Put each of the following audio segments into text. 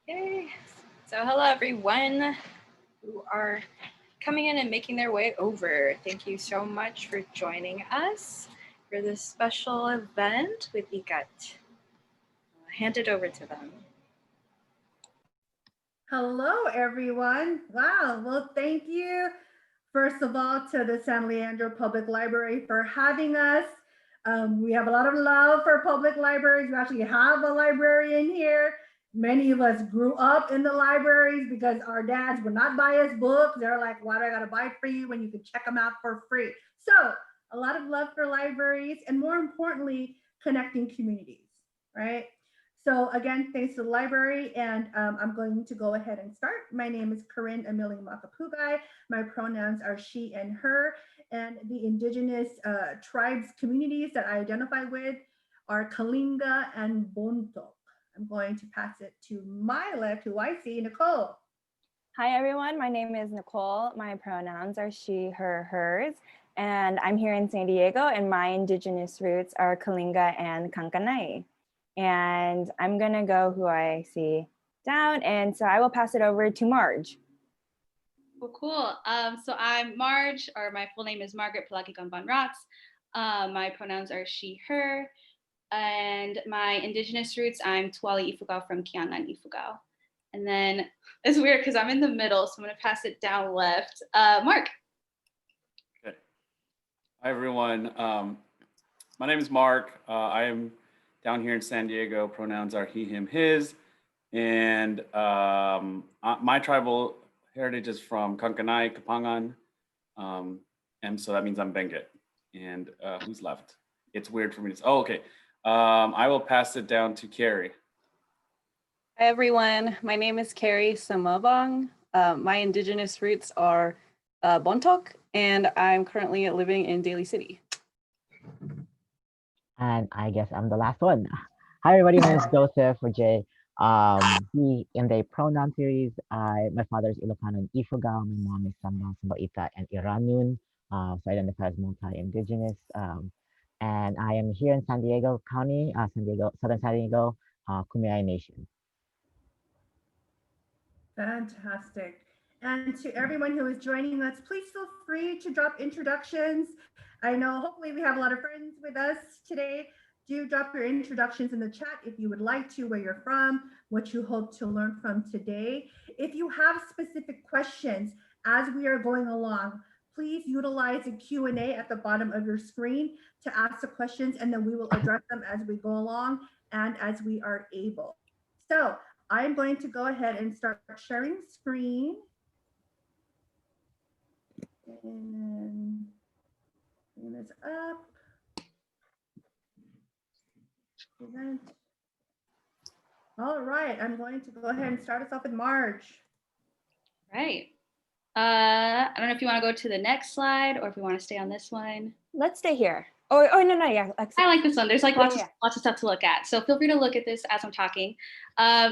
Okay, so hello everyone who are coming in and making their way over. Thank you so much for joining us for this special event with IKAT. I'll hand it over to them. Hello, everyone. Wow. Well, thank you, first of all, to the San Leandro Public Library for having us. We have a lot of love for public libraries. We actually have a librarian here. Many of us grew up in the libraries because our dads would not buy us books. They're like, why do I got to buy for you when you can check them out for free? So, a lot of love for libraries and, more importantly, connecting communities, right? So again, thanks to the library, and I'm going to go ahead and start. My name is Corinne Amelie Makapugai. My pronouns are she and her, and the indigenous tribes communities that I identify with are Kalinga and Bontok. I'm going to pass it to my left, who I see, Nicole. Hi everyone, my name is Nicole. My pronouns are she, her, hers, and I'm here in San Diego, and my indigenous roots are Kalinga and Kankanai. And I'm gonna go who I see down, and so I will pass it over to Marge. Well, cool. So I'm Marge, or my full name is Margaret Palaki-Gamban-Rats. My pronouns are she, her, and my indigenous roots, I'm Tuali Ifugao from Kiangan Ifugao. And then it's weird because I'm in the middle, so I'm gonna pass it down left. Mark. Okay. Hi everyone. My name is Mark. I am down here in San Diego. Pronouns are he, him, his. And my tribal heritage is from Kankanai, Kapangan. And so that means I'm Benguet. And who's left? It's weird for me to say. Oh, okay. I will pass it down to Kerry. Hi everyone, my name is Kerry Samobong. My indigenous roots are Bontok, and I'm currently living in Daly City. And I guess I'm the last one. Hi everybody, my name is Joseph or Jay. He in the pronoun series, my father is Ilocano and Ifugao, my mom is Sambal, Sambaita, and Iranun. So I identify as multi-indigenous. And I am here in San Diego County, Southern San Diego, Kumeyaay Nation. Fantastic. And to everyone who is joining us, please feel free to drop introductions. I know hopefully we have a lot of friends with us today. Do drop your introductions in the chat if you would like to, where you're from, what you hope to learn from today. If you have specific questions as we are going along, please utilize the Q&A at the bottom of your screen to ask the questions, and then we will address them as we go along and as we are able. So I'm going to go ahead and start sharing screen. And bring this up. Present. All right, I'm going to go ahead and start us off with Marge. Right. I don't know if you want to go to the next slide or if we want to stay on this one. Let's stay here. Oh no, yeah. I like this one. There's like lots of stuff to look at. So feel free to look at this as I'm talking.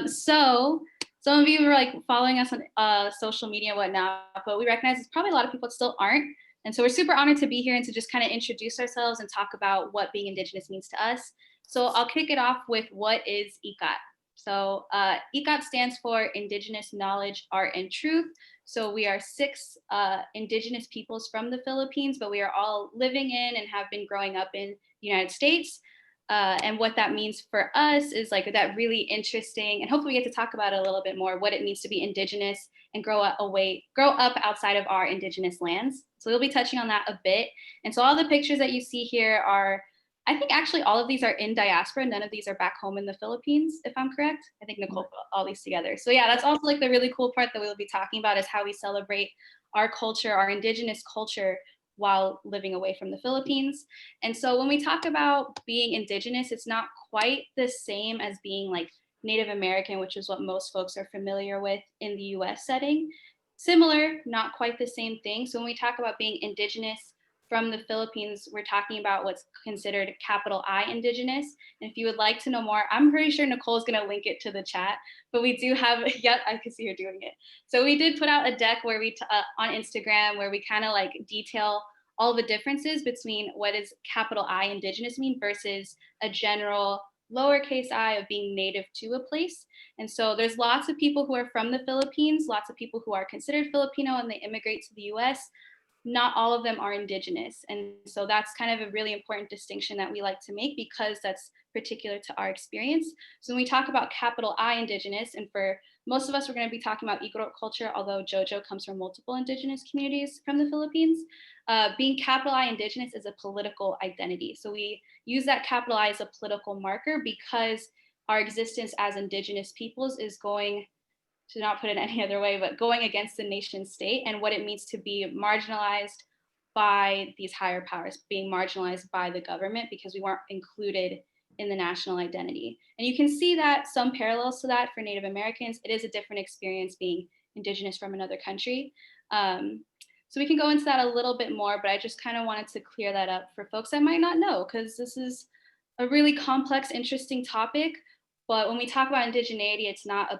So some of you are like following us on social media and whatnot, but we recognize there's probably a lot of people that still aren't. And so we're super honored to be here and to just kind of introduce ourselves and talk about what being Indigenous means to us. So I'll kick it off with what is IKAT. So IKAT stands for Indigenous Knowledge, Art, and Truth. So we are 6 Indigenous peoples from the Philippines, but we are all living in and have been growing up in the United States. And what that means for us is like that really interesting, and hopefully we get to talk about it a little bit more, what it means to be Indigenous and grow up outside of our Indigenous lands. So we'll be touching on that a bit. And so all the pictures that you see here are, I think actually all of these are in diaspora. None of these are back home in the Philippines, if I'm correct. I think Nicole put all these together. So yeah, that's also like the really cool part that we'll be talking about, is how we celebrate our culture, our Indigenous culture, while living away from the Philippines. And so when we talk about being Indigenous, it's not quite the same as being like Native American, which is what most folks are familiar with in the US setting. Similar, not quite the same thing. So when we talk about being Indigenous from the Philippines, we're talking about what's considered capital I Indigenous. And if you would like to know more, I'm pretty sure Nicole's gonna link it to the chat, but we do have, yep, I can see her doing it. So we did put out a deck where we, on Instagram, where we kind of like detail all the differences between what is capital I Indigenous mean versus a general lowercase I of being native to a place. And so there's lots of people who are from the Philippines, lots of people who are considered Filipino and they immigrate to the US. Not all of them are indigenous. And so that's kind of a really important distinction that we like to make because that's particular to our experience. So when we talk about capital I indigenous, and for most of us, we're going to be talking about IgoROOTS culture, although JoJo comes from multiple indigenous communities from the Philippines. Being capital I indigenous is a political identity. So we use that capital I as a political marker because our existence as indigenous peoples is going, to not put it any other way, but going against the nation state and what it means to be marginalized by these higher powers, being marginalized by the government because we weren't included in the national identity. And you can see that some parallels to that for Native Americans. It is a different experience being indigenous from another country. So we can go into that a little bit more, but I just kind of wanted to clear that up for folks that might not know, because this is a really complex, interesting topic. But when we talk about indigeneity, it's not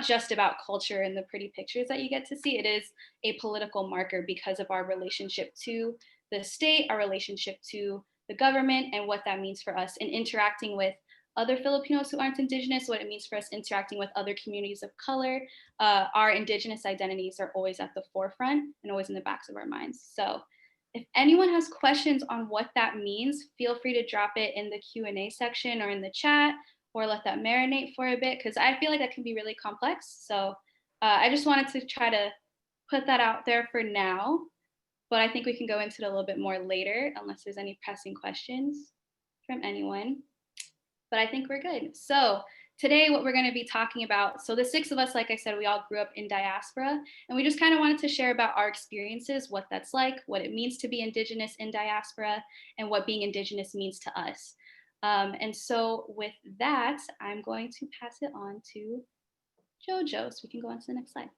just about culture and the pretty pictures that you get to see. It is a political marker because of our relationship to the state, our relationship to the government, and what that means for us in interacting with other Filipinos who aren't indigenous, what it means for us interacting with other communities of color. Our indigenous identities are always at the forefront and always in the backs of our minds. So if anyone has questions on what that means, feel free to drop it in the Q&A section or in the chat, or let that marinate for a bit, because I feel like that can be really complex. So I just wanted to try to put that out there for now, but I think we can go into it a little bit more later, unless there's any pressing questions from anyone. But I think we're good. So today, what we're going to be talking about, so the 6 of us, like I said, we all grew up in diaspora, and we just kind of wanted to share about our experiences, what that's like, what it means to be indigenous in diaspora, and what being indigenous means to us. And so with that, I'm going to pass it on to JoJo, so we can go on to the next slide.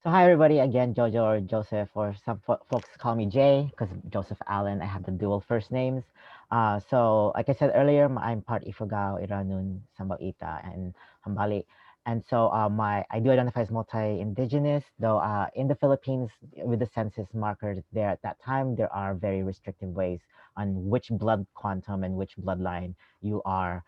So hi everybody, again, Jojo or Joseph, or some folks call me Jay because Joseph Allen, I have the dual first names. So like I said earlier, I'm part Ifugao, Iranun, Sambaita, and Hambali. And so I do identify as multi-indigenous, though in the Philippines, with the census markers there at that time, there are very restrictive ways on which blood quantum and which bloodline you are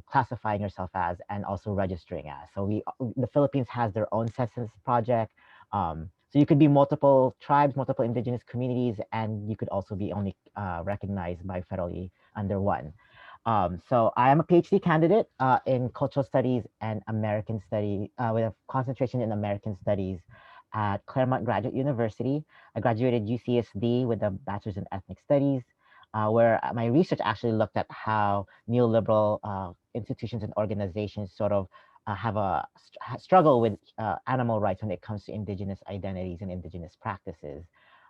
classifying yourself as and also registering as. So the Philippines has their own census project. So you could be multiple tribes, multiple indigenous communities, and you could also be only recognized by federally under one. So I am a PhD candidate in cultural studies and American studies with a concentration in American studies at Claremont Graduate University. I graduated UCSD with a bachelor's in ethnic studies, where my research actually looked at how neoliberal institutions and organizations sort of have a struggle with animal rights when it comes to indigenous identities and indigenous practices.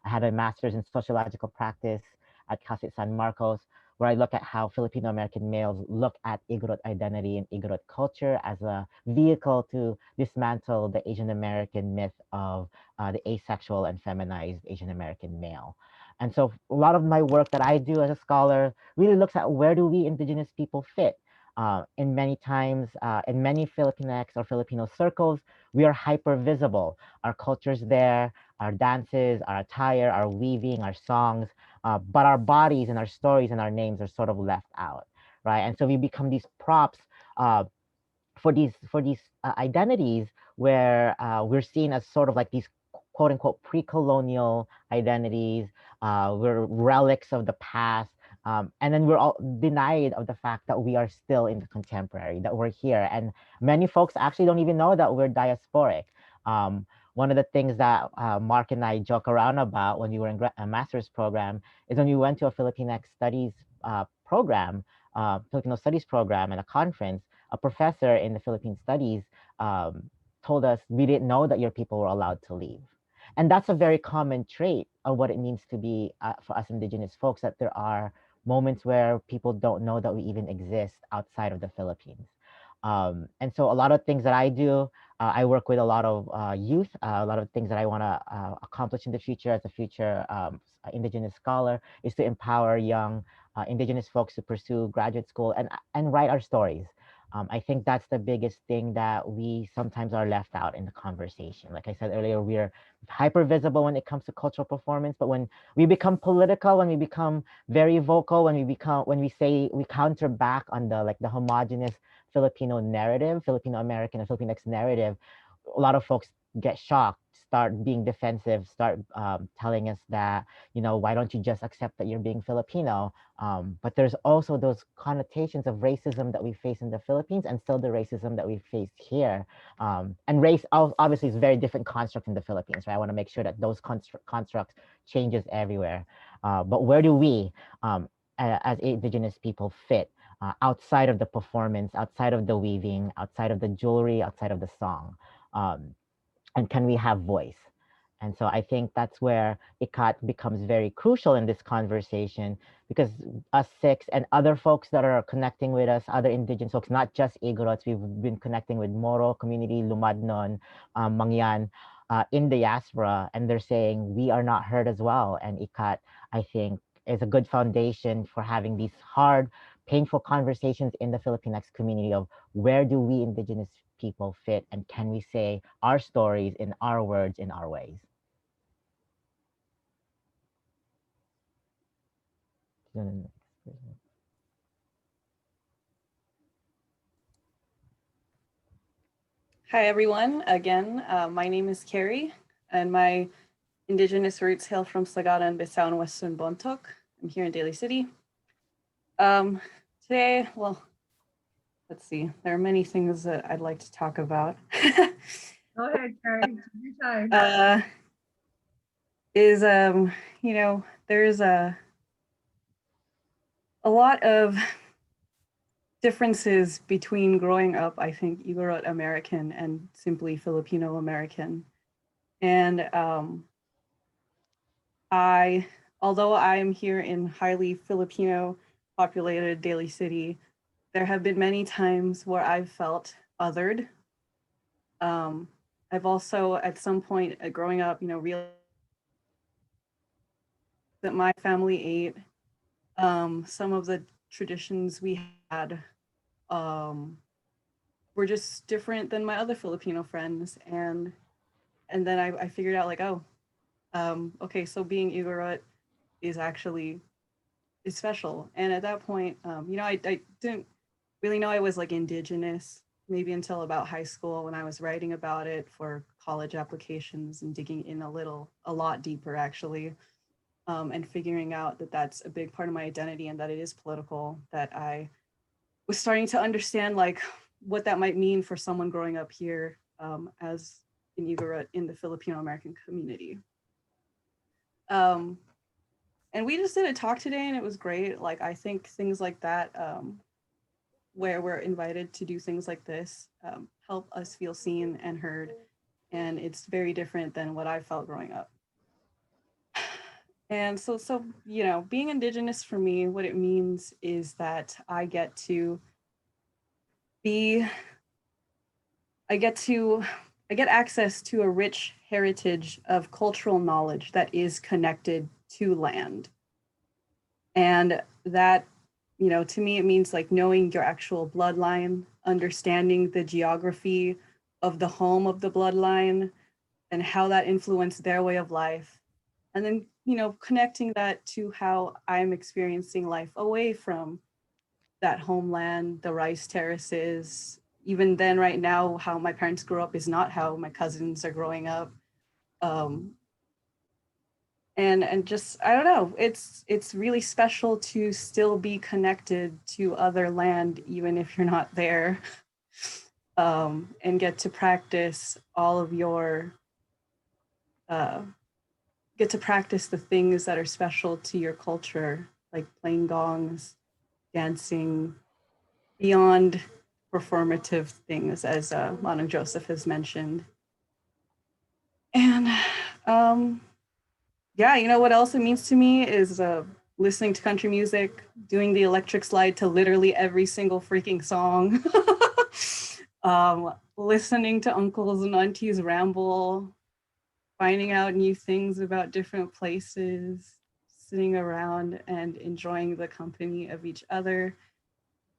I had a master's in sociological practice at Cal State San Marcos, where I look at how Filipino-American males look at IgoROOT identity and IgoROOT culture as a vehicle to dismantle the Asian American myth of the asexual and feminized Asian American male. And so a lot of my work that I do as a scholar really looks at where do we indigenous people fit. In many times, in many Filipinx or Filipino circles, we are hyper visible. Our culture's there, our dances, our attire, our weaving, our songs, but our bodies and our stories and our names are sort of left out, right? And so we become these props for these identities where we're seen as sort of like these quote unquote pre-colonial identities. We're relics of the past. And then we're all denied of the fact that we are still in the contemporary, that we're here. And many folks actually don't even know that we're diasporic. One of the things that Mark and I joke around about when we were in a master's program is when we went to a Filipinx studies program, Filipino studies program at a conference, a professor in the Philippine studies told us, we didn't know that your people were allowed to leave. And that's a very common trait of what it means to be, for us indigenous folks, that there are moments where people don't know that we even exist outside of the Philippines. And so a lot of things that I do, I work with a lot of youth, a lot of things that I want to accomplish in the future as a future indigenous scholar is to empower young indigenous folks to pursue graduate school and write our stories. I think that's the biggest thing that we sometimes are left out in the conversation. Like I said earlier, we're hyper visible when it comes to cultural performance, but when we become political, when we become very vocal, when we say we counter back on the like the homogenous Filipino narrative, Filipino-American and Filipinx narrative, a lot of folks get shocked, start being defensive, start telling us that, you know, why don't you just accept that you're being Filipino? But there's also those connotations of racism that we face in the Philippines and still the racism that we face here. And race obviously is a very different construct in the Philippines, right? I want to make sure that those constructs changes everywhere. But where do we, as Indigenous people, fit outside of the performance, outside of the weaving, outside of the jewelry, outside of the song? And can we have voice? And so I think that's where IKAT becomes very crucial in this conversation, because us six and other folks that are connecting with us, other Indigenous folks, not just IgoROOTS, we've been connecting with Moro community, Lumadnon, Mangyan, in the diaspora, and they're saying we are not heard as well. And IKAT, I think, is a good foundation for having these hard, painful conversations in the Filipinx community of where do we Indigenous people fit, and can we say our stories in our words, in our ways? Hi, everyone. Again, my name is Kerry, and my Indigenous roots hail from Sagada and Bisao in Western Bontoc. I'm here in Daly City. Today, well, let's see. There are many things that I'd like to talk about. Go ahead, Kerry. Your time. You know, there's a lot of differences between growing up, I think, IgoROOT American and simply Filipino-American. And although I am here in highly Filipino populated Daly City, there have been many times where I've felt othered. I've also, at some point growing up, you know, realized that my family ate some of the traditions we had were just different than my other Filipino friends. And then I figured out like, oh, okay, so being IgoROOT is special. And at that point, you know, I didn't really know I was like Indigenous, maybe until about high school when I was writing about it for college applications and digging in a lot deeper actually, and figuring out that that's a big part of my identity and that it is political, that I was starting to understand like what that might mean for someone growing up here as an IgoROOT in the Filipino-American community. And we just did a talk today and it was great. Like, I think things like that, where we're invited to do things like this, help us feel seen and heard. And it's very different than what I felt growing up. And so, you know, being Indigenous for me, what it means is that I get access to a rich heritage of cultural knowledge that is connected to land. And that, you know, to me, it means like knowing your actual bloodline, understanding the geography of the home of the bloodline and how that influenced their way of life. And then, you know, connecting that to how I'm experiencing life away from that homeland, the rice terraces. Even then, right now, how my parents grew up is not how my cousins are growing up. And just, I don't know, it's really special to still be connected to other land, even if you're not there, and get to practice all of your, get to practice the things that are special to your culture, like playing gongs, dancing, beyond performative things, as Manong Joseph has mentioned. And yeah, you know what else it means to me is listening to country music, doing the electric slide to literally every single freaking song, listening to uncles and aunties ramble, finding out new things about different places, sitting around and enjoying the company of each other.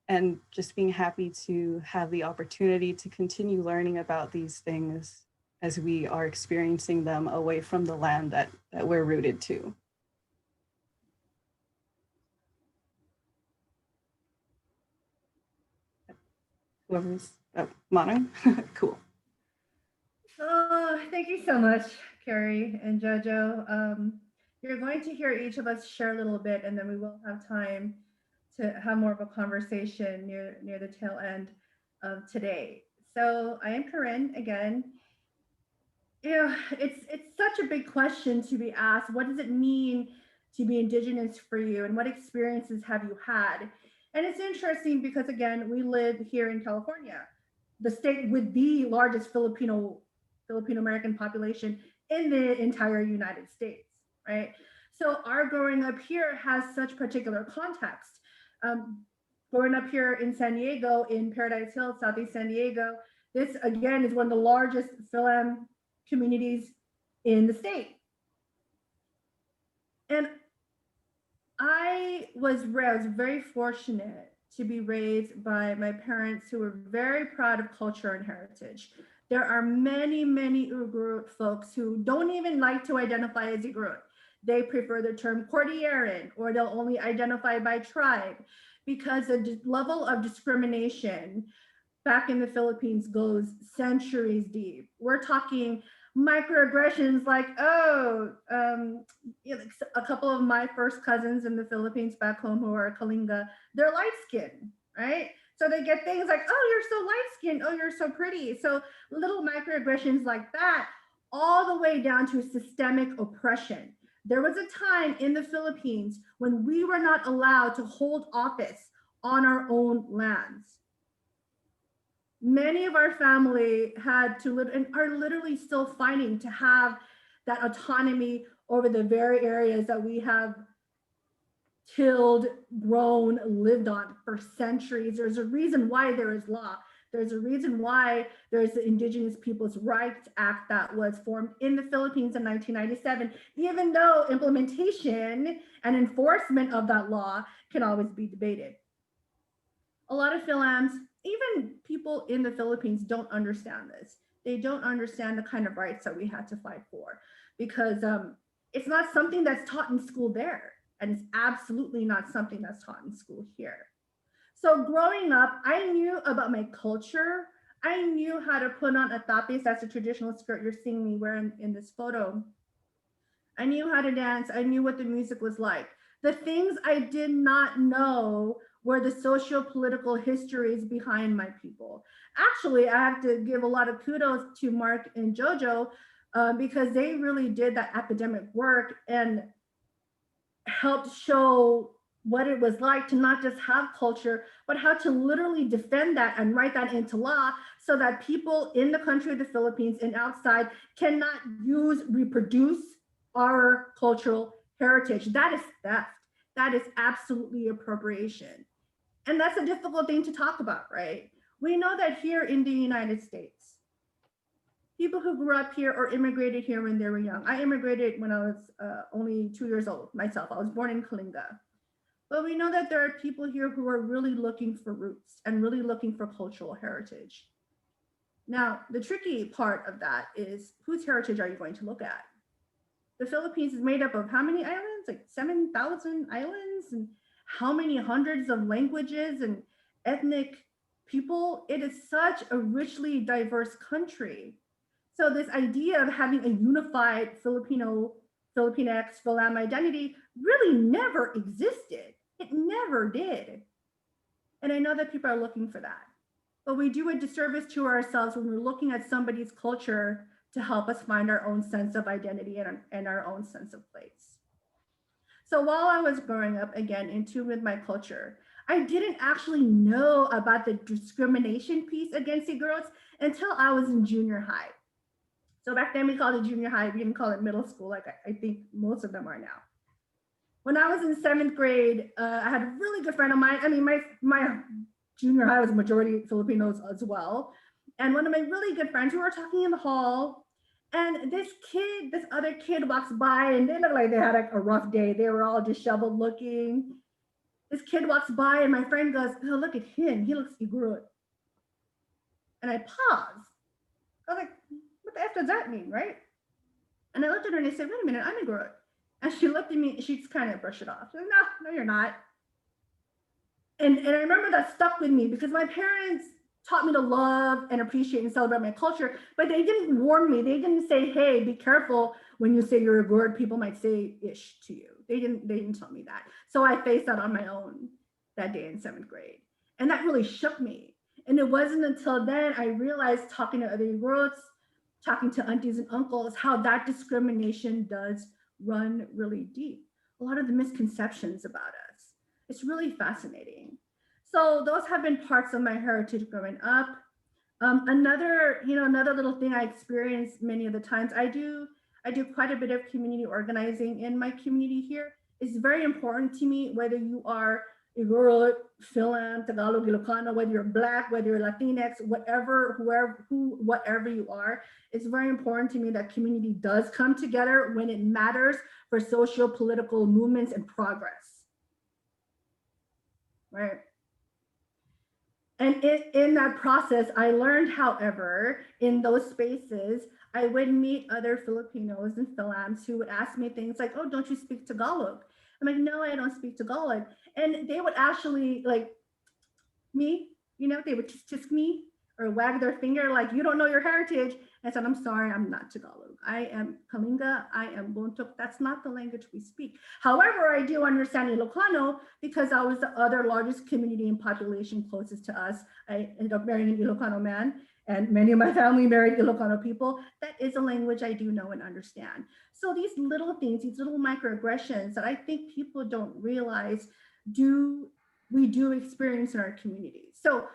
and just being happy to have the opportunity to continue learning about these things as we are experiencing them away from the land that we're rooted to. Whoever's, Manu? Cool. Oh, thank you so much, Kerry and Jojo. You're going to hear each of us share a little bit, and then we will have time to have more of a conversation near the tail end of today. So I am Corinne again. You know, it's such a big question to be asked. What does it mean to be Indigenous for you, and what experiences have you had? And it's interesting because, again, we live here in California, the state with the largest Filipino-American population in the entire United States, right? So our growing up here has such particular context. Growing up here in San Diego, in Paradise Hills, Southeast San Diego, this again is one of the largest Philam communities in the state. And I was very fortunate to be raised by my parents who were very proud of culture and heritage. There are many, many IgoROOT folks who don't even like to identify as IgoROOT. They prefer the term Cordilleran, or they'll only identify by tribe, because the level of discrimination back in the Philippines goes centuries deep. We're talking microaggressions like, oh, you know, a couple of my first cousins in the Philippines back home who are Kalinga, they're light skinned, right? So they get things like, oh, you're so light skinned, oh, you're so pretty. So little microaggressions like that, all the way down to systemic oppression. There was a time in the Philippines when we were not allowed to hold office on our own lands. Many of our family had to live and are literally still fighting to have that autonomy over the very areas that we have tilled, grown, lived on for centuries. There's a reason why there is law. There's a reason why there's the Indigenous Peoples' Rights Act that was formed in the Philippines in 1997, even though implementation and enforcement of that law can always be debated. A lot of Philams, even people in the Philippines, don't understand this. They don't understand the kind of rights that we had to fight for, because it's not something that's taught in school there, and it's absolutely not something that's taught in school here. So growing up, I knew about my culture. I knew how to put on a tapis, that's a traditional skirt you're seeing me wearing in this photo. I knew how to dance. I knew what the music was like. The things I did not know were the socio-political histories behind my people. Actually, I have to give a lot of kudos to Mark and Jojo because they really did that academic work and helped show what it was like to not just have culture, but how to literally defend that and write that into law so that people in the country of the Philippines and outside cannot reproduce our cultural heritage. That is theft. That is absolutely appropriation. And that's a difficult thing to talk about, right? We know that here in the United States, people who grew up here or immigrated here when they were young. I immigrated when I was only 2 years old myself. I was born in Kalinga. But we know that there are people here who are really looking for roots and really looking for cultural heritage. Now, the tricky part of that is, whose heritage are you going to look at? The Philippines is made up of how many islands? Like 7,000 islands, and how many hundreds of languages and ethnic people? It is such a richly diverse country. So this idea of having a unified Filipinx, Philam identity really never existed. It never did. And I know that people are looking for that. But we do a disservice to ourselves when we're looking at somebody's culture to help us find our own sense of identity and our own sense of place. So while I was growing up, again, in tune with my culture, I didn't actually know about the discrimination piece against IgoROOTS until I was in junior high. So back then we called it junior high, we didn't call it middle school like I think most of them are now. When I was in 7th grade, I had a really good friend of mine. I mean, my junior high was majority Filipinos as well. And one of my really good friends, we were talking in the hall, and this other kid walks by, and they looked like they had like a rough day. They were all disheveled looking. This kid walks by and my friend goes, oh, look at him. He looks IgoROOT. And I paused. I was like, what the F does that mean, right? And I looked at her and I said, wait a minute, I'm IgoROOT. And she looked at me, she just kind of brushed it off. She was like, no, you're not. And I remember that stuck with me because my parents taught me to love and appreciate and celebrate my culture, but they didn't warn me. They didn't say, hey, be careful when you say you're IgoROOT, people might say ish to you. They didn't tell me that. So I faced that on my own that day in 7th grade. And that really shook me. And it wasn't until then I realized, talking to other IgoROOTs, talking to aunties and uncles, how that discrimination does run really deep. A lot of the misconceptions about us. It's really fascinating. So those have been parts of my heritage growing up. Another little thing I experience many of the times, I do quite a bit of community organizing in my community here. It's very important to me, whether you are IgoROOT, Philam, Tagalog, Ilocano, whether you're Black, whether you're Latinx, whatever you are, it's very important to me that community does come together when it matters for socio-political movements and progress, right? And in that process, I learned, however, in those spaces, I would meet other Filipinos and Philams who would ask me things like, oh, don't you speak Tagalog? I'm like, no, I don't speak Tagalog. And they would actually, like, me, they would tisk me or wag their finger like, you don't know your heritage. I said, I'm sorry, I'm not Tagalog. I am Kalinga, I am Buntuk. That's not the language we speak. However, I do understand Ilocano because I was the other largest community and population closest to us. I ended up marrying an Ilocano man, and many of my family married Ilocano people. That is a language I do know and understand. So these little things, these little microaggressions that I think people don't realize we do experience in our community. So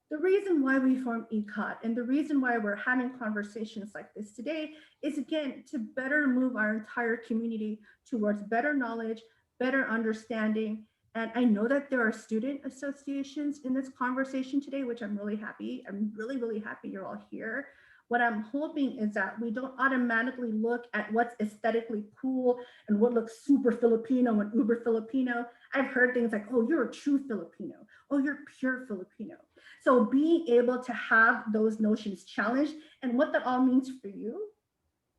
the reason why we formed IKAT and the reason why we're having conversations like this today is, again, to better move our entire community towards better knowledge, better understanding. And I know that there are student associations in this conversation today, which I'm really happy. I'm really, really happy you're all here. What I'm hoping is that we don't automatically look at what's aesthetically cool and what looks super Filipino and uber Filipino. I've heard things like, oh, you're a true Filipino. Oh, you're pure Filipino. So being able to have those notions challenged and what that all means for you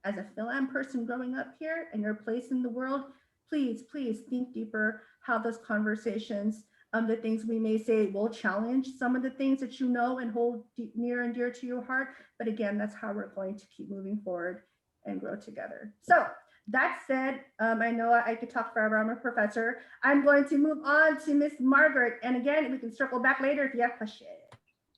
as a Philam person growing up here and your place in the world, please think deeper, have those conversations. The things we may say will challenge some of the things that you know and hold near and dear to your heart. But again, that's how we're going to keep moving forward and grow together. So that said, I know I could talk forever. I'm a professor. I'm going to move on to Miss Margaret. And again, we can circle back later if you have questions.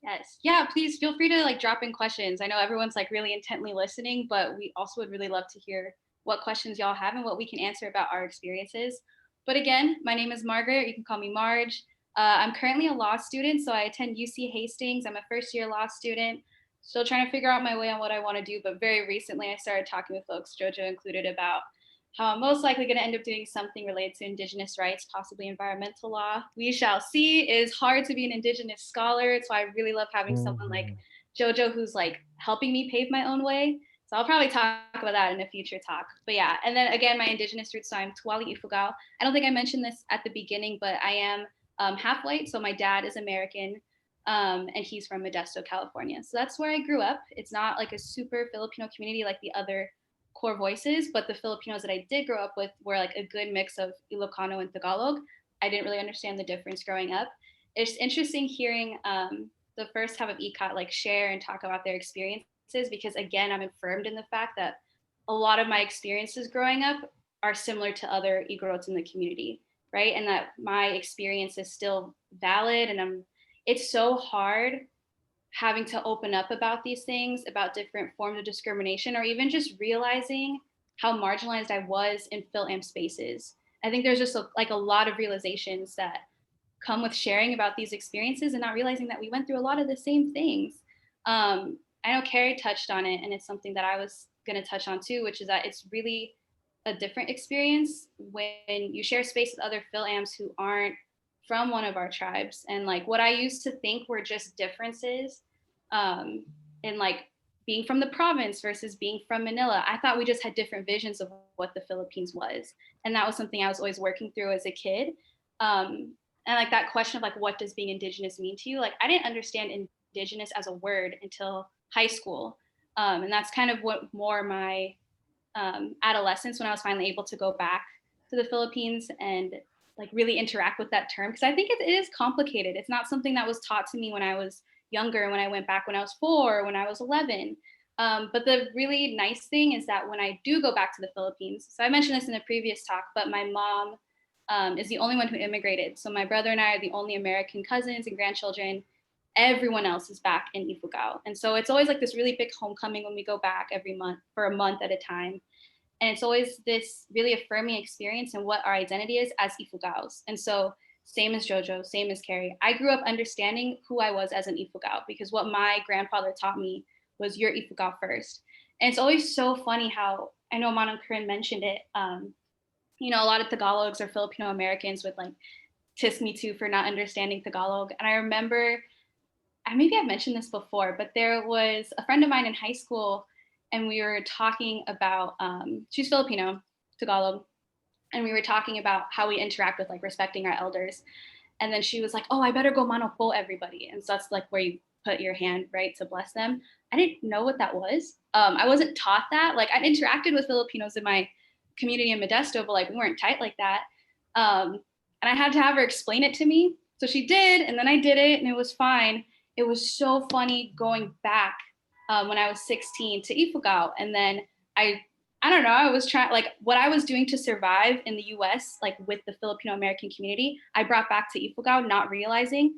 Yes. Yeah, please feel free to drop in questions. I know everyone's really intently listening, but we also would really love to hear what questions y'all have and what we can answer about our experiences. But again, my name is Margaret. You can call me Marge. I'm currently a law student, so I attend UC Hastings. I'm a first-year law student, still trying to figure out my way on what I want to do. But very recently, I started talking with folks, JoJo included, about how I'm most likely going to end up doing something related to Indigenous rights, possibly environmental law. We shall see. It is hard to be an Indigenous scholar, so I really love having someone like JoJo who's helping me pave my own way. So I'll probably talk about that in a future talk. But yeah, and then again, my Indigenous roots, so I'm Tuwali Ifugao. I don't think I mentioned this at the beginning, but I am half white, so my dad is American, and he's from Modesto, California. So that's where I grew up. It's not a super Filipino community like the other core voices, but the Filipinos that I did grow up with were a good mix of Ilocano and Tagalog. I didn't really understand the difference growing up. It's interesting hearing the first half of IKAT share and talk about their experiences, because again, I'm affirmed in the fact that a lot of my experiences growing up are similar to other IgoROOTs in the community, right? And that my experience is still valid, and it's so hard having to open up about these things, about different forms of discrimination, or even just realizing how marginalized I was in Phil-Am spaces. I think there's just a lot of realizations that come with sharing about these experiences and not realizing that we went through a lot of the same things. I know Kerry touched on it, and it's something that I was gonna touch on too, which is that it's really a different experience when you share space with other Phil-Ams who aren't from one of our tribes. And what I used to think were just differences in being from the province versus being from Manila. I thought we just had different visions of what the Philippines was. And that was something I was always working through as a kid. And And like that question of like, what does being Indigenous mean to you? Like, I didn't understand Indigenous as a word until high school. And that's kind of what more my adolescence, when I was finally able to go back to the Philippines and like really interact with that term. Because I think it is complicated. It's not something that was taught to me when I was younger, when I went back when I was 4, when I was 11. But the really nice thing is that when I do go back to the Philippines, so I mentioned this in a previous talk, but my mom is the only one who immigrated. So my brother and I are the only American cousins and grandchildren. Everyone else is back in Ifugao. And so it's always like this really big homecoming when we go back every month for a month at a time. And it's always this really affirming experience in what our identity is as Ifugaos. And so same as Jojo, same as Kerry, I grew up understanding who I was as an Ifugao, because what my grandfather taught me was you're Ifugao first. And it's always so funny how, I know Manong Corinne mentioned it, you know, a lot of Tagalogs or Filipino-Americans would like tisk me too for not understanding Tagalog. And I remember, maybe I've mentioned this before, but there was a friend of mine in high school and we were talking about, she's Filipino, Tagalog, and we were talking about how we interact with like respecting our elders. And then she was like, oh, I better go mano po everybody. And so that's like where you put your hand, right, to bless them. I didn't know what that was. I wasn't taught that. Like I'd interacted with Filipinos in my community in Modesto, but like we weren't tight like that. And I had to have her explain it to me. So she did, and then I did it and it was fine. It was so funny going back when I was 16 to Ifugao. And then I don't know, I was trying, like what I was doing to survive in the US, like with the Filipino-American community, I brought back to Ifugao, not realizing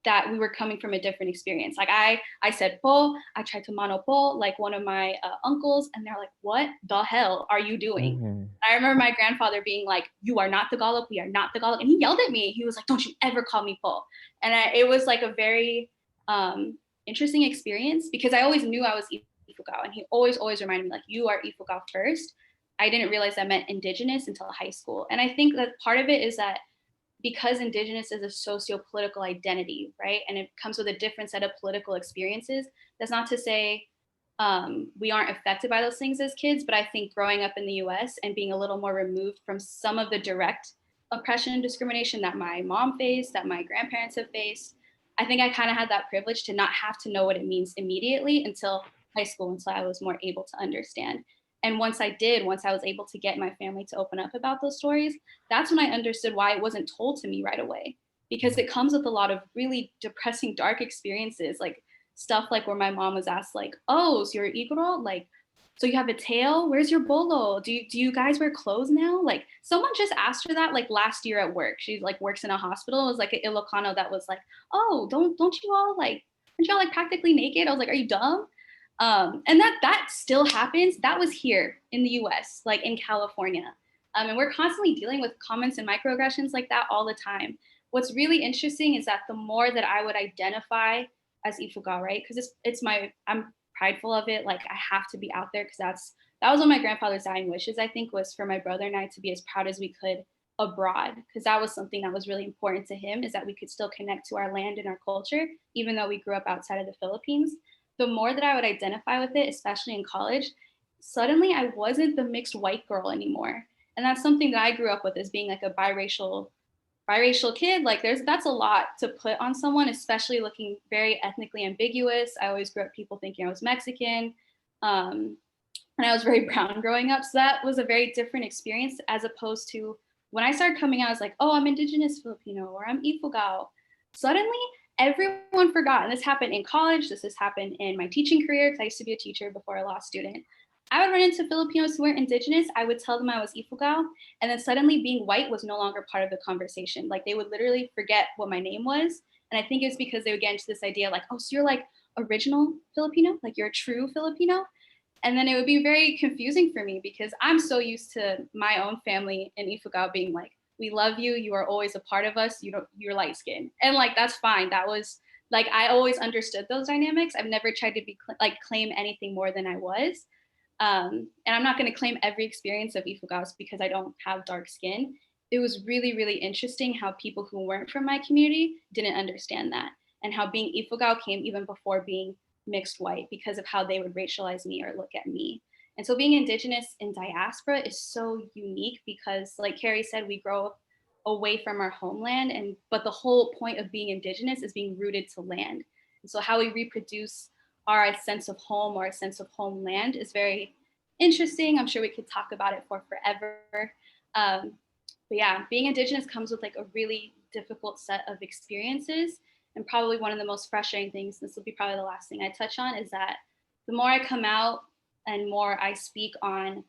that we were coming from a different experience. Like I said po, I tried to mano po, like one of my uncles, and they're like, what the hell are you doing? Mm-hmm. I remember my grandfather being like, you are not Tagalog, we are not Tagalog. And he yelled at me. He was like, don't you ever call me po. And it was like a very interesting experience, because I always knew I was Ifugao, and he always reminded me like, you are Ifugao first. I didn't realize that meant Indigenous until high school. And I think that part of it is that because Indigenous is a socio-political identity, right? And it comes with a different set of political experiences. That's not to say we aren't affected by those things as kids, but I think growing up in the US and being a little more removed from some of the direct oppression and discrimination that my mom faced, that my grandparents have faced, I think I kind of had that privilege to not have to know what it means immediately until high school, until I was more able to understand. And once I was able to get my family to open up about those stories, that's when I understood why it wasn't told to me right away, because it comes with a lot of really depressing, dark experiences, like stuff like where my mom was asked like, oh, so you're Igoro? Like, so you have a tail? Where's your bolo? Do you guys wear clothes now? Like someone just asked her that like last year at work. She like works in a hospital. It was like an Ilocano that was like, oh, don't you all like, aren't y'all like practically naked? I was like, are you dumb? And that still happens. That was here in the US, like in California. And we're constantly dealing with comments and microaggressions like that all the time. What's really interesting is that the more that I would identify as Ifugao, right? Because I'm prideful of it. Like I have to be out there, because that was one of my grandfather's dying wishes, I think, was for my brother and I to be as proud as we could abroad, because that was something that was really important to him, is that we could still connect to our land and our culture, even though we grew up outside of the Philippines. The more that I would identify with it, especially in college, suddenly I wasn't the mixed white girl anymore. And that's something that I grew up with, as being like a biracial kid. Like that's a lot to put on someone, especially looking very ethnically ambiguous. I always grew up people thinking I was Mexican. And I was very brown growing up. So that was a very different experience, as opposed to when I started coming out, I was like, oh, I'm Indigenous Filipino, or I'm Ifugao. Suddenly, everyone forgot. And this happened in college. This has happened in my teaching career, because I used to be a teacher before I lost student. I would run into Filipinos who weren't Indigenous. I would tell them I was Ifugao. And then suddenly being white was no longer part of the conversation. Like they would literally forget what my name was. And I think it's because they would get into this idea like, oh, so you're like original Filipino? Like you're a true Filipino? And then it would be very confusing for me, because I'm so used to my own family in Ifugao being like, we love you. You are always a part of us. You're light skinned. And like, that's fine. That was like, I always understood those dynamics. I've never tried to be claim anything more than I was. And I'm not going to claim every experience of Ifugaos because I don't have dark skin. It was really, really interesting how people who weren't from my community didn't understand that, and how being Ifugao came even before being mixed white, because of how they would racialize me or look at me. And so being Indigenous in diaspora is so unique, because like Kerry said, we grow up away from our homeland. But the whole point of being Indigenous is being rooted to land. And so how we reproduce our sense of home or a sense of homeland is very interesting. I'm sure we could talk about it for forever. But yeah, being Indigenous comes with like a really difficult set of experiences. And probably one of the most frustrating things, this will be probably the last thing I touch on, is that the more I come out and more I speak on,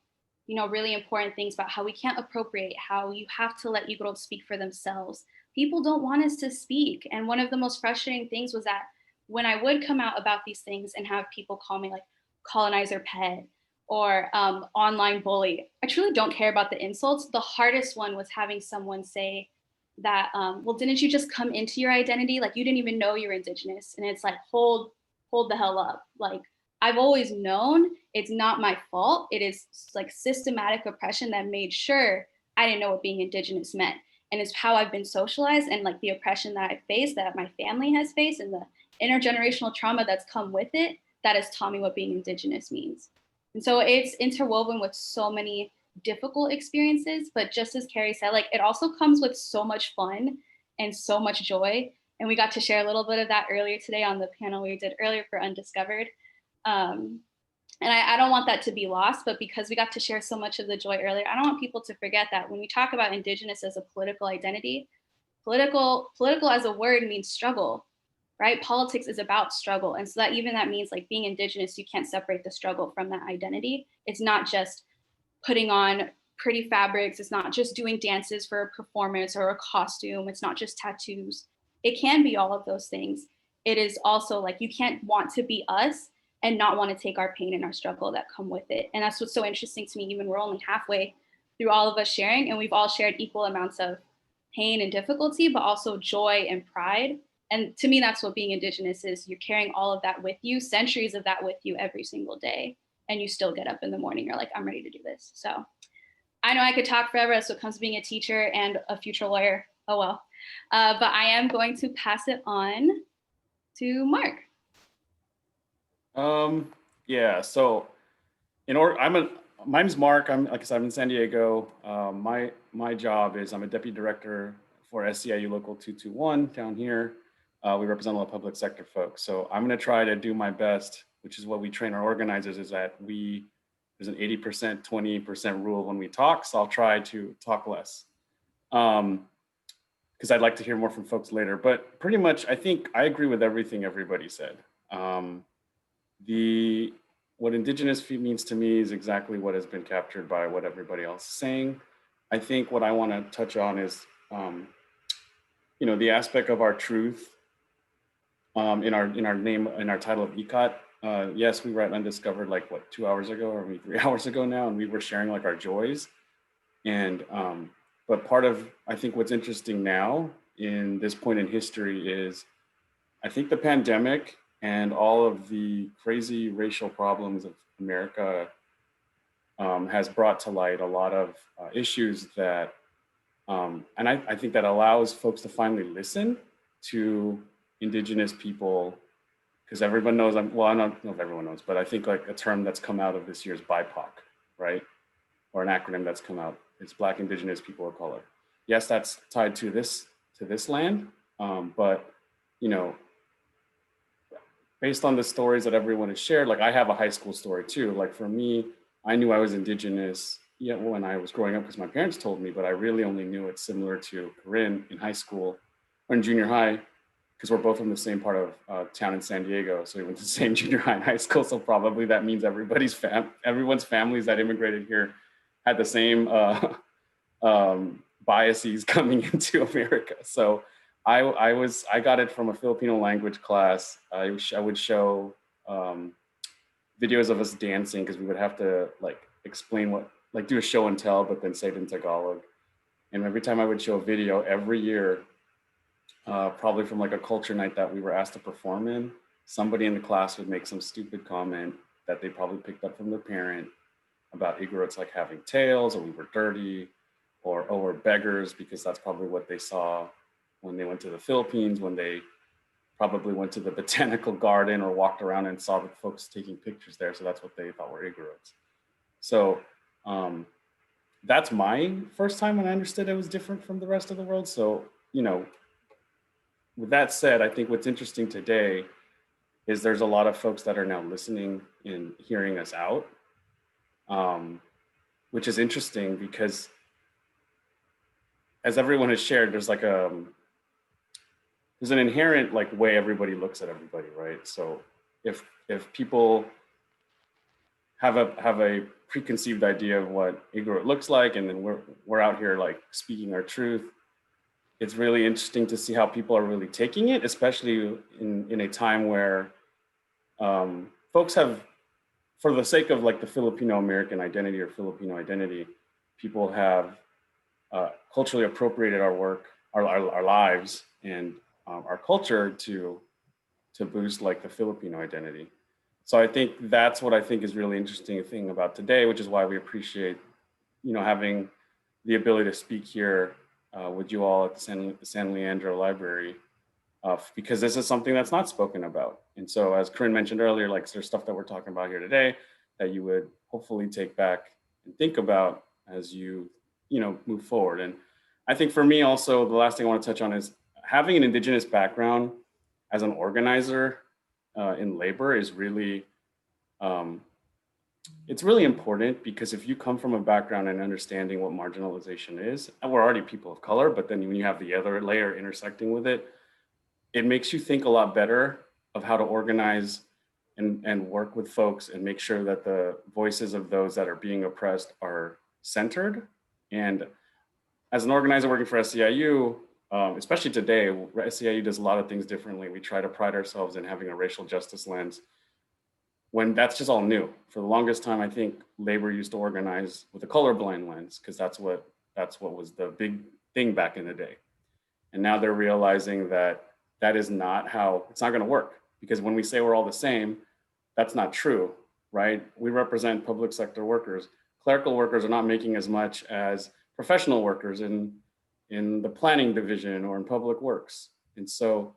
you know, really important things about how we can't appropriate, how you have to let IgoROOTS speak for themselves. People don't want us to speak. And one of the most frustrating things was that when I would come out about these things and have people call me like colonizer pet or online bully, I truly don't care about the insults. The hardest one was having someone say that, well, didn't you just come into your identity? Like you didn't even know you're Indigenous. And it's like, hold the hell up. Like I've always known it's not my fault. It is like systematic oppression that made sure I didn't know what being Indigenous meant. And it's how I've been socialized and like the oppression that I faced, that my family has faced, and the intergenerational trauma that's come with it that has taught me what being Indigenous means. And so it's interwoven with so many difficult experiences, but just as Kerry said, like it also comes with so much fun and so much joy. And we got to share a little bit of that earlier today on the panel we did earlier for Undiscovered. And I don't want that to be lost, but because we got to share so much of the joy earlier, I don't want people to forget that when we talk about Indigenous as a political identity, political as a word means struggle, right? Politics is about struggle. And so that means like being Indigenous, you can't separate the struggle from that identity. It's not just putting on pretty fabrics. It's not just doing dances for a performance or a costume. It's not just tattoos. It can be all of those things. It is also like, you can't want to be us and not want to take our pain and our struggle that come with it. And that's what's so interesting to me. Even we're only halfway through all of us sharing, and we've all shared equal amounts of pain and difficulty, but also joy and pride. And to me, that's what being Indigenous is. You're carrying all of that with you, centuries of that with you every single day. And you still get up in the morning, you're like, I'm ready to do this. So I know I could talk forever. That's what comes to being a teacher and a future lawyer. Oh, well. But I am going to pass it on to Mark. Yeah, so my name's Mark. I'm, like I said, I'm in San Diego. My job is I'm a deputy director for SCIU Local 221 down here. We represent all the public sector folks. So I'm going to try to do my best, which is what we train our organizers, is that there's an 80%, 20% rule when we talk. So I'll try to talk less because I'd like to hear more from folks later. But pretty much, I think I agree with everything everybody said. What Indigenous means to me is exactly what has been captured by what everybody else is saying. I think what I want to touch on is, the aspect of our truth in our title of IKAT. Yes, we were at Undiscovered like 2 hours ago or maybe 3 hours ago now, and we were sharing like our joys. And but part of I think what's interesting now in this point in history is I think the pandemic and all of the crazy racial problems of America has brought to light a lot of issues that, and I think that allows folks to finally listen to Indigenous people, because everyone knows, well, I don't know if everyone knows, but I think like a term that's come out of this year's BIPOC, right? Or an acronym that's come out, it's Black, Indigenous, People of Color. Yes, that's tied to this land, but based on the stories that everyone has shared, like I have a high school story too. Like for me, I knew I was Indigenous when I was growing up because my parents told me, but I really only knew it similar to Corinne in high school or in junior high, because we're both from the same part of town in San Diego. So we went to the same junior high and high school. So probably that means everyone's families that immigrated here had the same biases coming into America. So I got it from a Filipino language class. I would show videos of us dancing because we would have to explain do a show and tell, but then say it in Tagalog. And every time I would show a video every year, probably from a culture night that we were asked to perform in, somebody in the class would make some stupid comment that they probably picked up from their parent about IgoROOTS like having tails, or we were dirty, or we're beggars, because that's probably what they saw when they went to the Philippines, when they probably went to the botanical garden or walked around and saw the folks taking pictures there. So that's what they thought were IgoROOTS. So that's my first time when I understood it was different from the rest of the world. So, you know, with that said, I think what's interesting today is there's a lot of folks that are now listening and hearing us out, which is interesting because as everyone has shared, there's like there's an inherent like way everybody looks at everybody, right? So if people have a preconceived idea of what IgoROOT looks like, and then we're out here like speaking our truth, it's really interesting to see how people are really taking it, especially in a time where folks have, for the sake of like the Filipino-American identity or Filipino identity, people have culturally appropriated our work, our lives, and our culture to boost like the Filipino identity. So I think that's what I think is really interesting thing about today, which is why we appreciate, you know, having the ability to speak here with you all at the San Leandro Library, because this is something that's not spoken about. And so as Corinne mentioned earlier, like there's stuff that we're talking about here today that you would hopefully take back and think about as you know, move forward. And I think for me also, the last thing I want to touch on is having an Indigenous background as an organizer in labor is really, it's really important, because if you come from a background and understanding what marginalization is, and we're already people of color, but then when you have the other layer intersecting with it, it makes you think a lot better of how to organize and work with folks and make sure that the voices of those that are being oppressed are centered. And as an organizer working for SEIU, especially today, SEIU does a lot of things differently. We try to pride ourselves in having a racial justice lens, when that's just all new. For the longest time, I think labor used to organize with a colorblind lens, because that's what was the big thing back in the day. And now they're realizing that that is not how, it's not going to work, because when we say we're all the same, that's not true, right? We represent public sector workers. Clerical workers are not making as much as professional workers in the planning division or in public works. And so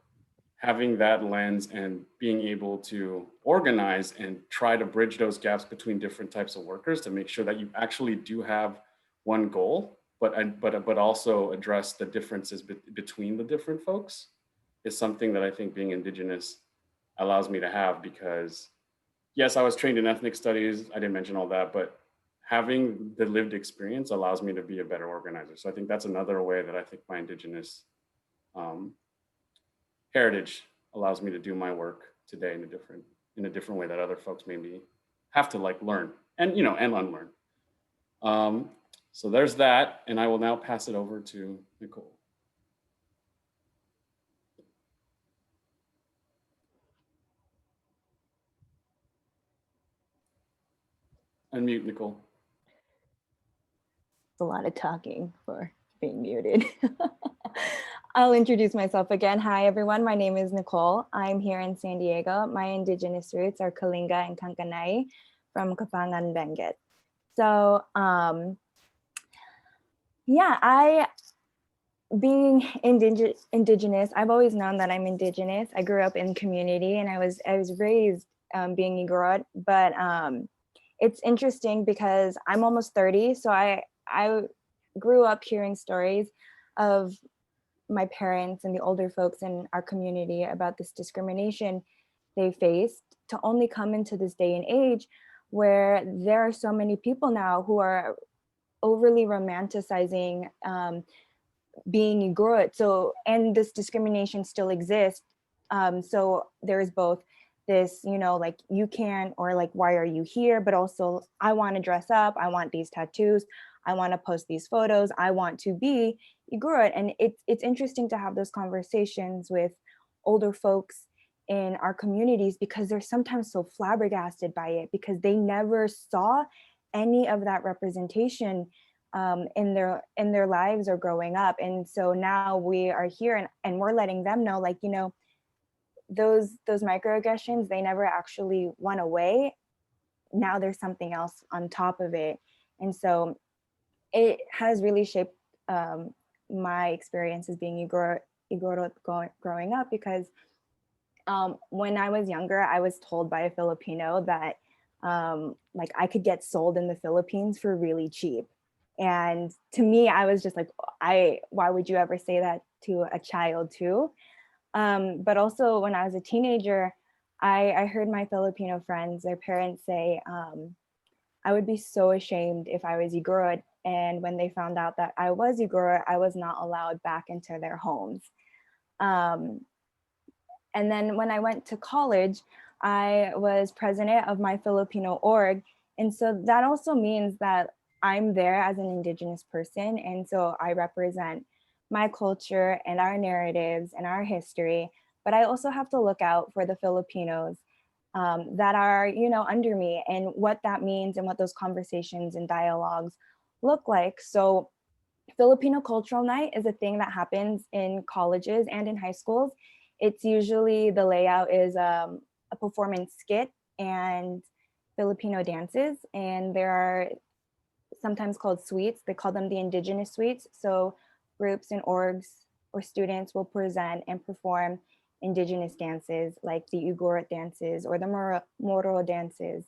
having that lens and being able to organize and try to bridge those gaps between different types of workers to make sure that you actually do have one goal, but also address the differences between the different folks, is something that I think being Indigenous allows me to have. Because yes, I was trained in ethnic studies, I didn't mention all that, but having the lived experience allows me to be a better organizer. So I think that's another way that I think my Indigenous heritage allows me to do my work today in a different way that other folks maybe have to like learn and, you know, and unlearn. So there's that, and I will now pass it over to Nicole. Unmute, Nicole. It's a lot of talking for being muted. I'll introduce myself again. Hi, everyone. My name is Nicole. I'm here in San Diego. My Indigenous roots are Kalinga and Kankanai from Kapangan, Benguet. So, yeah, being Indigenous, I've always known that I'm Indigenous. I grew up in community, and I was raised being IgoROOT, but it's interesting because I'm almost 30, so I grew up hearing stories of my parents and the older folks in our community about this discrimination they faced, to only come into this day and age where there are so many people now who are overly romanticizing being IgoROOT. So, and this discrimination still exists. So there's both this, you know, like you can't, or like, why are you here? But also, I want to dress up. I want these tattoos. I want to post these photos. I want to be IgoROOT. And it's interesting to have those conversations with older folks in our communities, because they're sometimes so flabbergasted by it, because they never saw any of that representation in their lives or growing up. And so now we are here and we're letting them know, like, you know, those microaggressions, they never actually went away. Now there's something else on top of it. And so it has really shaped my experience as being IgoROOT growing up, because when I was younger, I was told by a Filipino that like I could get sold in the Philippines for really cheap. And to me, I was just like, why would you ever say that to a child too? But also when I was a teenager, I heard my Filipino friends, their parents say, I would be so ashamed if I was IgoROOT. And when they found out that I was IgoROOT, I was not allowed back into their homes. And then when I went to college, I was president of my Filipino org. And so that also means that I'm there as an Indigenous person. And so I represent my culture and our narratives and our history. But I also have to look out for the Filipinos that are, under me, and what that means and what those conversations and dialogues look like. So Filipino Cultural Night is a thing that happens in colleges and in high schools. It's usually, the layout is a performance skit and Filipino dances, and there are sometimes called suites. They call them the Indigenous suites. So groups and orgs or students will present and perform Indigenous dances like the IgoROOT dances or the Moro dances.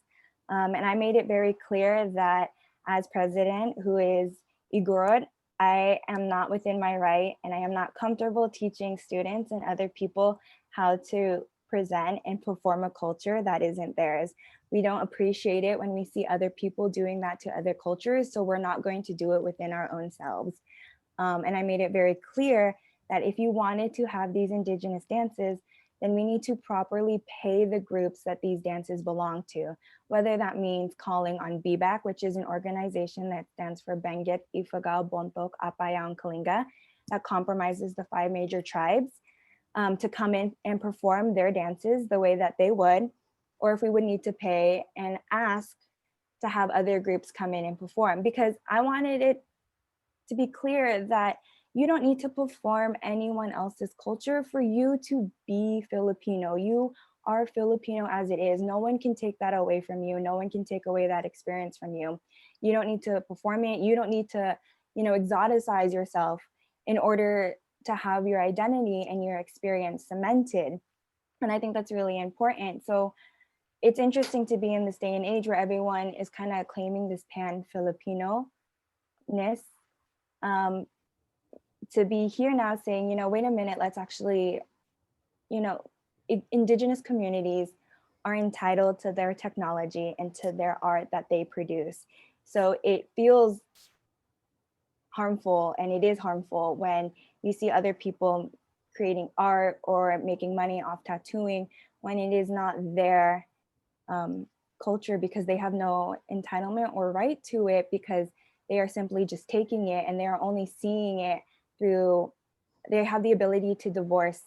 And I made it very clear that as president, who is IgoROOT, I am not within my right, and I am not comfortable teaching students and other people how to present and perform a culture that isn't theirs. We don't appreciate it when we see other people doing that to other cultures, so we're not going to do it within our own selves. And I made it very clear that if you wanted to have these Indigenous dances, then we need to properly pay the groups that these dances belong to, whether that means calling on BBAC, which is an organization that stands for Benguet, Ifugao, Bontoc, Apayao, Kalinga, that compromises the 5 major tribes, to come in and perform their dances the way that they would, or if we would need to pay and ask to have other groups come in and perform, because I wanted it to be clear that you don't need to perform anyone else's culture for you to be Filipino. You are Filipino as it is. No one can take that away from you. No one can take away that experience from you. You don't need to perform it. You don't need to, exoticize yourself in order to have your identity and your experience cemented. And I think that's really important. So it's interesting to be in this day and age where everyone is kind of claiming this pan-Filipino-ness, to be here now saying, wait a minute, let's actually, Indigenous communities are entitled to their technology and to their art that they produce. So it feels harmful, and it is harmful when you see other people creating art or making money off tattooing when it is not their culture, because they have no entitlement or right to it, because they are simply just taking it and they are only seeing it through, they have the ability to divorce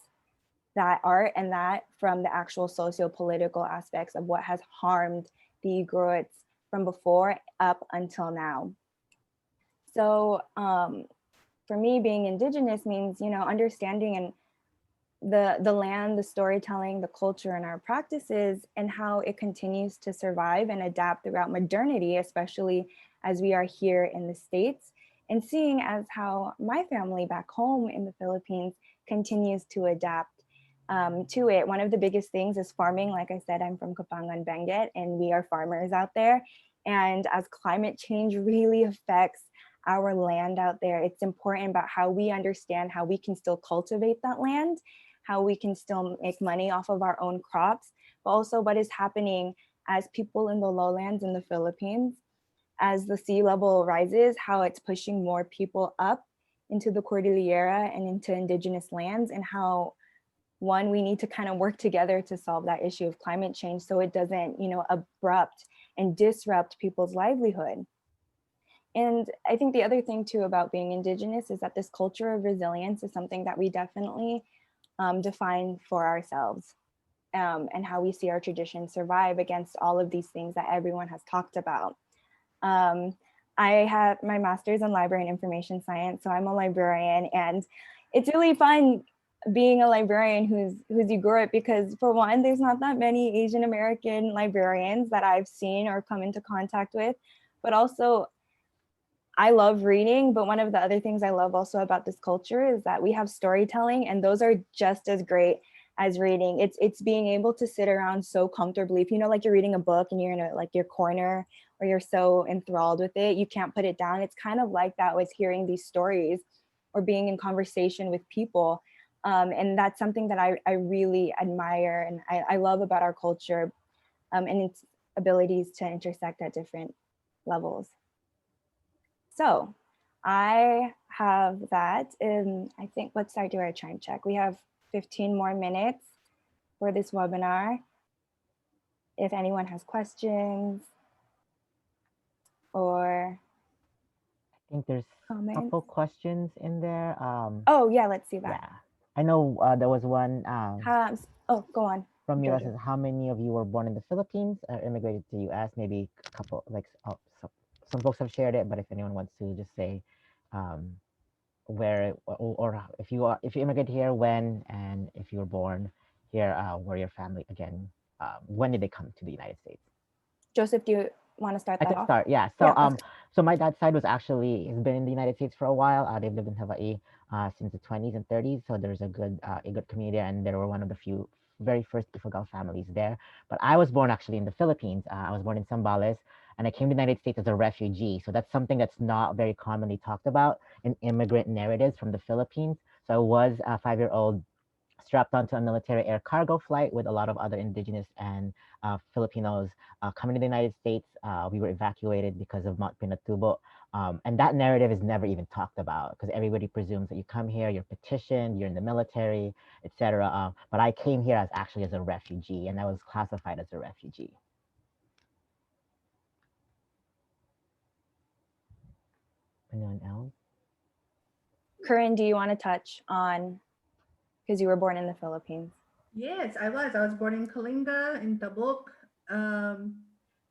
that art and that from the actual socio-political aspects of what has harmed the IgoROOTs from before up until now. So for me, being Indigenous means, understanding and the land, the storytelling, the culture, and our practices, and how it continues to survive and adapt throughout modernity, especially as we are here in the States, and seeing as how my family back home in the Philippines continues to adapt to it. One of the biggest things is farming. Like I said, I'm from Kapangan, Benguet, and we are farmers out there. And as climate change really affects our land out there, it's important about how we understand how we can still cultivate that land, how we can still make money off of our own crops, but also what is happening as people in the lowlands in the Philippines, as the sea level rises, how it's pushing more people up into the Cordillera and into Indigenous lands, and how, one, we need to kind of work together to solve that issue of climate change so it doesn't, abrupt and disrupt people's livelihood. And I think the other thing too about being Indigenous is that this culture of resilience is something that we definitely define for ourselves, and how we see our traditions survive against all of these things that everyone has talked about. I have my master's in library and information science, so I'm a librarian, and it's really fun being a librarian who's IgoROOT, because for one, there's not that many Asian American librarians that I've seen or come into contact with, but also I love reading, but one of the other things I love also about this culture is that we have storytelling, and those are just as great as reading. It's being able to sit around so comfortably. If you know, like you're reading a book and you're in a, like your corner, or you're so enthralled with it, you can't put it down. It's kind of like that with hearing these stories or being in conversation with people. And that's something that I really admire and I love about our culture, and its abilities to intersect at different levels. So I have that, and I think, let's start doing our time check. We have 15 more minutes for this webinar. If anyone has questions or I think there's a couple questions in there. Oh yeah, let's see that. Yeah, I know there was one. Oh, go on. From US, is how many of you were born in the Philippines or immigrated to the US? Maybe a couple, like some folks have shared it, but if anyone wants to just say where or if you immigrated here, when, and if you were born here, where your family again, when did they come to the United States? Joseph, do you want to start that off? I can start, yeah. So so my dad's side was actually has been in the United States for a while. They've lived in Hawaii since the 20s and 30s. So there's a good IKAT community, and they were one of the few very first Ifugao families there. But I was born actually in the Philippines. I was born in Zambales, and I came to the United States as a refugee. So that's something that's not very commonly talked about in immigrant narratives from the Philippines. So I was a 5-year-old strapped onto a military air cargo flight with a lot of other indigenous and Filipinos coming to the United States. We were evacuated because of Mount Pinatubo. And that narrative is never even talked about because everybody presumes that you come here, you're petitioned, you're in the military, etc. But I came here as actually as a refugee, and I was classified as a refugee. Anyone else? Corinne, do you want to touch on, because you were born in the Philippines? Yes, I was. I was born in Kalinga, in Tabuk.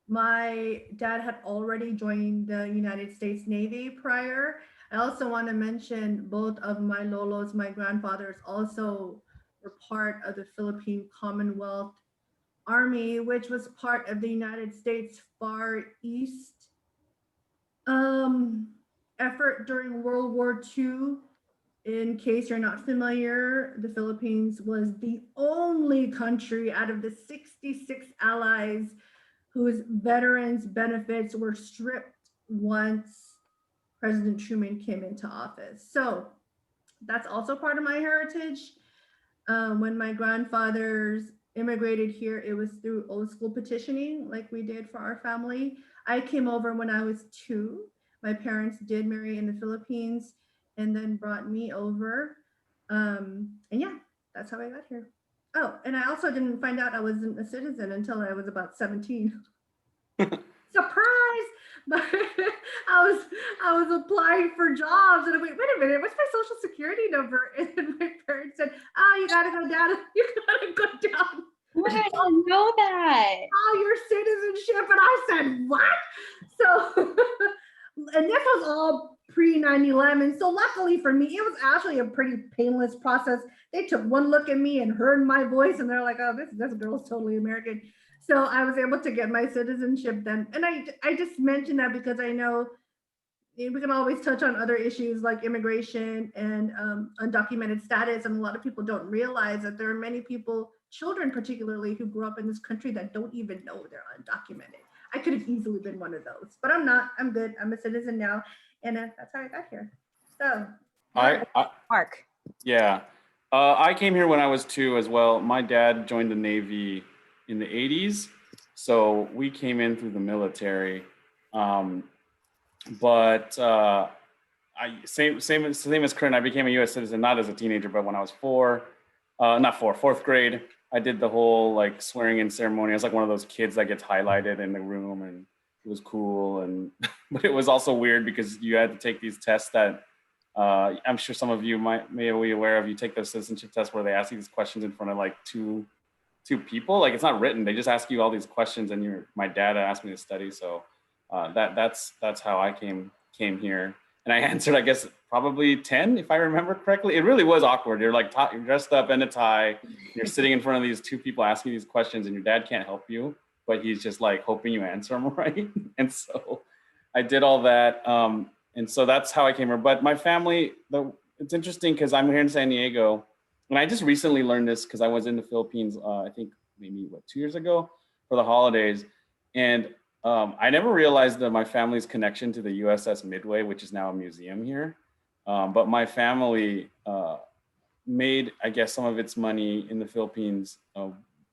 My dad had already joined the United States Navy prior. I also want to mention both of my lolos, my grandfathers, also were part of the Philippine Commonwealth Army, which was part of the United States Far East effort during World War II. In case you're not familiar, the Philippines was the only country out of the 66 allies whose veterans benefits were stripped once President Truman came into office. So that's also part of my heritage. When my grandfathers immigrated here, it was through old school petitioning, like we did for our family. I came over when I was 2. My parents did marry in the Philippines and then brought me over. And yeah, that's how I got here. Oh, and I also didn't find out I wasn't a citizen until I was about 17. Surprise! But I was applying for jobs and I went, wait a minute, what's my social security number? And then my parents said, oh, you gotta go down. You gotta go down. Oh my God, I didn't know that. Oh, your citizenship. And I said, what? So, and this was all pre 9/11. So luckily for me, it was actually a pretty painless process. They took one look at me and heard my voice and they're like, oh, this girl's totally American. So I was able to get my citizenship then. And I just mentioned that because I know we can always touch on other issues like immigration and undocumented status. And a lot of people don't realize that there are many people, children particularly, who grew up in this country that don't even know they're undocumented. I could have easily been one of those, but I'm not. I'm good. I'm a citizen now. And that's how I got here. So Mark. Yeah. I came here when I was 2 as well. My dad joined the Navy in the 80s. So we came in through the military. But same as Corinne, I became a US citizen, not as a teenager, but when I was 4th grade, I did the whole like swearing in ceremony. I was like one of those kids that gets highlighted in the room, and it was cool. And but it was also weird because you had to take these tests that I'm sure some of you may be aware of. You take the citizenship test where they ask you these questions in front of like two people. Like it's not written. They just ask you all these questions, and my dad asked me to study. So that's how I came here. And I answered, I guess, probably 10, if I remember correctly. It really was awkward. You're like, you're dressed up in a tie. You're sitting in front of these 2 people asking these questions, and your dad can't help you, but he's just like hoping you answer them right. And so I did all that. And so that's how I came here. But my family, it's interesting because I'm here in San Diego, And I just recently learned this because I was in the Philippines, I think maybe 2 years ago for the holidays. And I never realized that my family's connection to the USS Midway, which is now a museum here. But my family made, I guess, some of its money in the Philippines.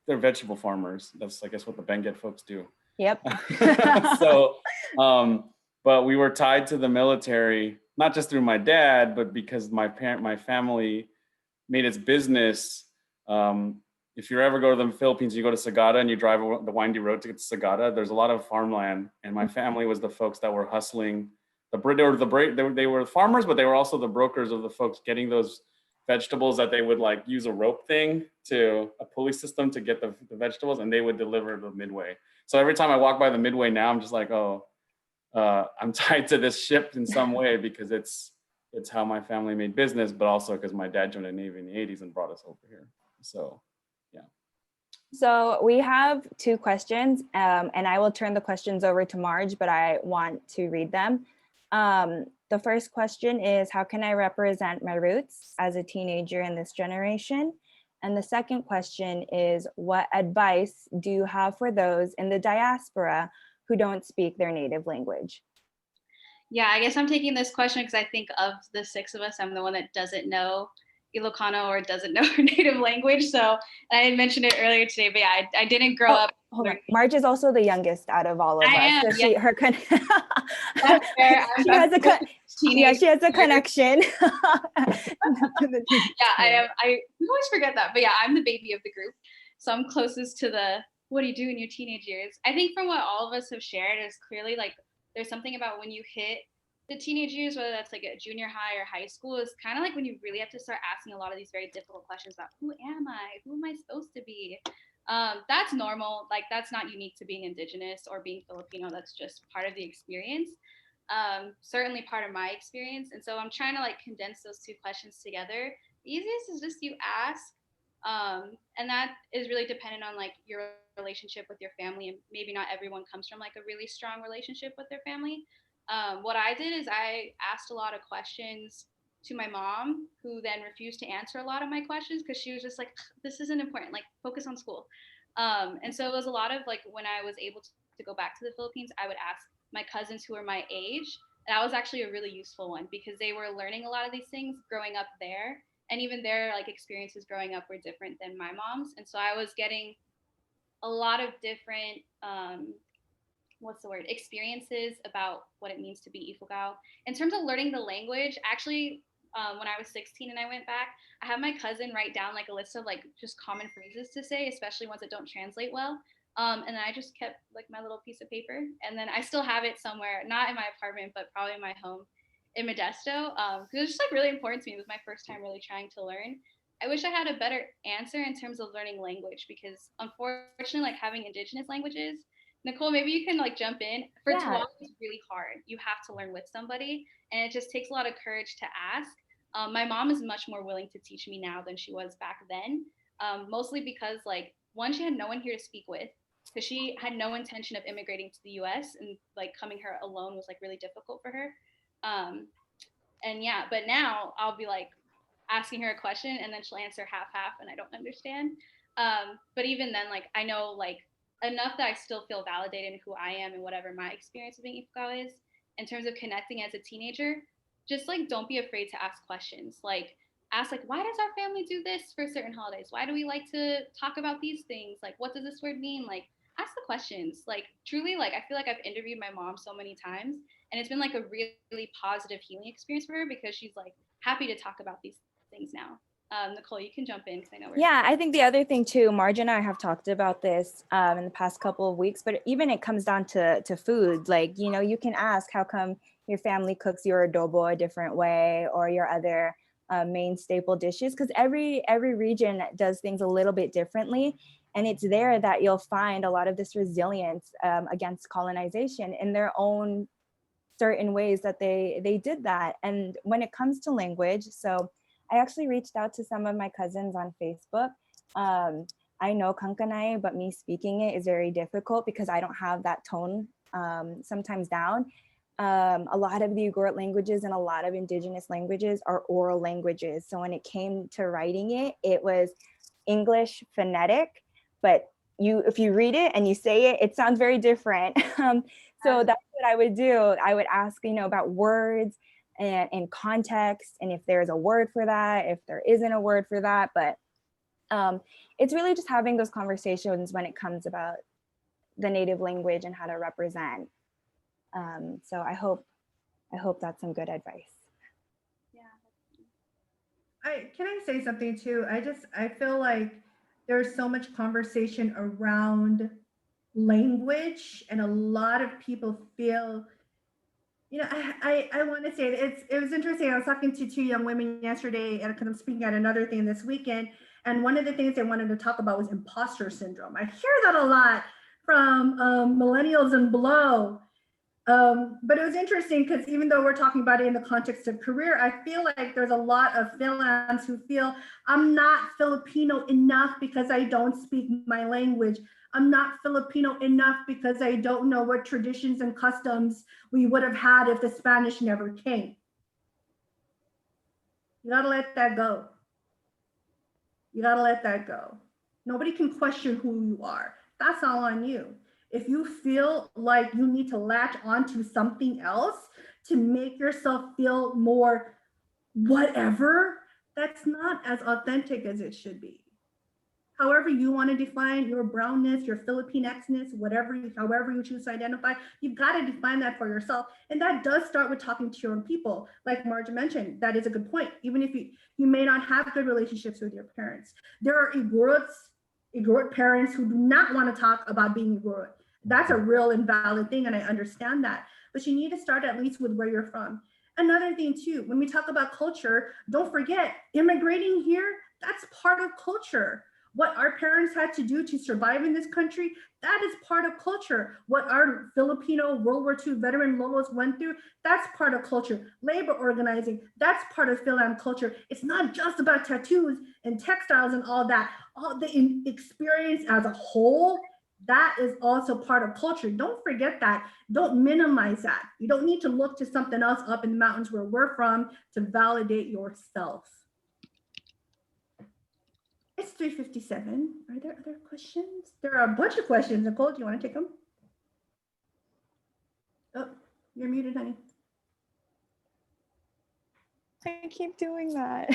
They're vegetable farmers. That's, I guess, what the Benguet folks do. Yep. So, but we were tied to the military, not just through my dad, but because my family made its business. If you ever go to the Philippines, you go to Sagada and you drive the windy road to get to Sagada, there's a lot of farmland. And my family was the folks that were they were farmers, but they were also the brokers of the folks getting those vegetables that they would like use a rope thing to a pulley system to get the vegetables, and they would deliver the Midway. So every time I walk by the Midway now, I'm just like, oh, I'm tied to this ship in some way because it's how my family made business, but also because my dad joined the Navy in the 80s and brought us over here. So, yeah. So we have 2 questions, and I will turn the questions over to Marge, but I want to read them. The first question is, how can I represent my roots as a teenager in this generation? And the second question is, what advice do you have for those in the diaspora who don't speak their native language? Yeah, I guess I'm taking this question because I think of the 6 of us, I'm the one that doesn't know Ilocano or doesn't know her native language. So I had mentioned it earlier today, but yeah, I didn't grow up. Hold on. Marge is also the youngest out of all of us. Am, so yeah. That's fair. she has a connection. Yeah, I always forget that, but yeah, I'm the baby of the group. So I'm closest to the, what do you do in your teenage years? I think from what all of us have shared is clearly like, there's something about when you hit the teenage years, whether that's like a junior high or high school, is kind of like when you really have to start asking a lot of these very difficult questions about who am I? Who am I supposed to be? That's normal. Like, that's not unique to being Indigenous or being Filipino. That's just part of the experience. Certainly part of my experience. And so I'm trying to like condense those 2 questions together. The easiest is just you ask. And that is really dependent on like your relationship with your family. And maybe not everyone comes from like a really strong relationship with their family. What I did is I asked a lot of questions to my mom, who then refused to answer a lot of my questions because she was just like, this isn't important, like focus on school. And so it was a lot of like, when I was able to go back to the Philippines, I would ask my cousins who were my age. That was actually a really useful one because they were learning a lot of these things growing up there. And even their like experiences growing up were different than my mom's. And so I was getting a lot of different, experiences about what it means to be Ifugao. In terms of learning the language, actually, when I was 16 and I went back, I had my cousin write down like a list of like just common phrases to say, especially ones that don't translate well. And then I just kept like my little piece of paper, and then I still have it somewhere, not in my apartment, but probably in my home in Modesto, because it was just like really important to me. It was my first time really trying to learn. I wish I had a better answer in terms of learning language, because unfortunately, like having Indigenous languages, Nicole, maybe you can like jump in. For Tagalog, it's really hard. You have to learn with somebody, and it just takes a lot of courage to ask. My mom is much more willing to teach me now than she was back then, mostly because like, one, she had no one here to speak with, because she had no intention of immigrating to the US, and like coming here alone was like really difficult for her. And yeah, but now I'll be like asking her a question and then she'll answer half and I don't understand. But even then, like, I know like enough that I still feel validated in who I am and whatever my experience of being Ifugao is. In terms of connecting as a teenager, just like, don't be afraid to ask questions. Like, ask like, why does our family do this for certain holidays? Why do we like to talk about these things? Like, what does this word mean? Like, ask the questions. Like, truly, like, I feel like I've interviewed my mom so many times, and it's been like a really, really positive healing experience for her, because she's like happy to talk about these things now. Nicole, you can jump in because I know we're— Yeah, I think the other thing too, Marge and I have talked about this in the past couple of weeks, but even it comes down to food. Like, you know, you can ask, how come your family cooks your adobo a different way, or your other main staple dishes? Because every region does things a little bit differently. And it's there that you'll find a lot of this resilience against colonization in their own certain ways that they did that. And when it comes to language, so I actually reached out to some of my cousins on Facebook. I know Kankanai, but me speaking it is very difficult because I don't have that tone sometimes down. a lot of the IgoROOT languages and a lot of indigenous languages are oral languages. So when it came to writing it, it was English phonetic, but if you read it and you say it, it sounds very different. So that's what I would do. I would ask, about words and context, and if there's a word for that, if there isn't a word for that. But it's really just having those conversations when it comes about the native language and how to represent. So I hope that's some good advice. Can I say something too? I feel like there's so much conversation around language, and a lot of people feel, I want to say it was interesting. I was talking to two young women yesterday, and because I'm speaking at another thing this weekend, and one of the things they wanted to talk about was imposter syndrome. I hear that a lot from millennials and below. But it was interesting because even though we're talking about it in the context of career, I feel like there's a lot of Filans who feel I'm not Filipino enough because I don't speak my language. I'm not Filipino enough because I don't know what traditions and customs we would have had if the Spanish never came. You gotta let that go. You gotta let that go. Nobody can question who you are. That's all on you. If you feel like you need to latch onto something else to make yourself feel more whatever, that's not as authentic as it should be. However you want to define your brownness, your Filipinxness, however you choose to identify, you've got to define that for yourself. And that does start with talking to your own people. Like Marge mentioned, that is a good point. Even if you may not have good relationships with your parents. There are IgoROOT parents who do not want to talk about being IgoROOT. That's a real and valid thing, and I understand that. But you need to start at least with where you're from. Another thing too, when we talk about culture, don't forget, immigrating here, that's part of culture. What our parents had to do to survive in this country, that is part of culture. What our Filipino World War II veteran lolos went through, that's part of culture. Labor organizing, that's part of Philan culture. It's not just about tattoos and textiles and all that. All the experience as a whole, that is also part of culture. Don't forget that. Don't minimize that. You don't need to look to something else up in the mountains where we're from to validate yourself. It's 3:57. Are there other questions? There are a bunch of questions. Nicole, do you want to take them? Oh, you're muted, honey. I keep doing that.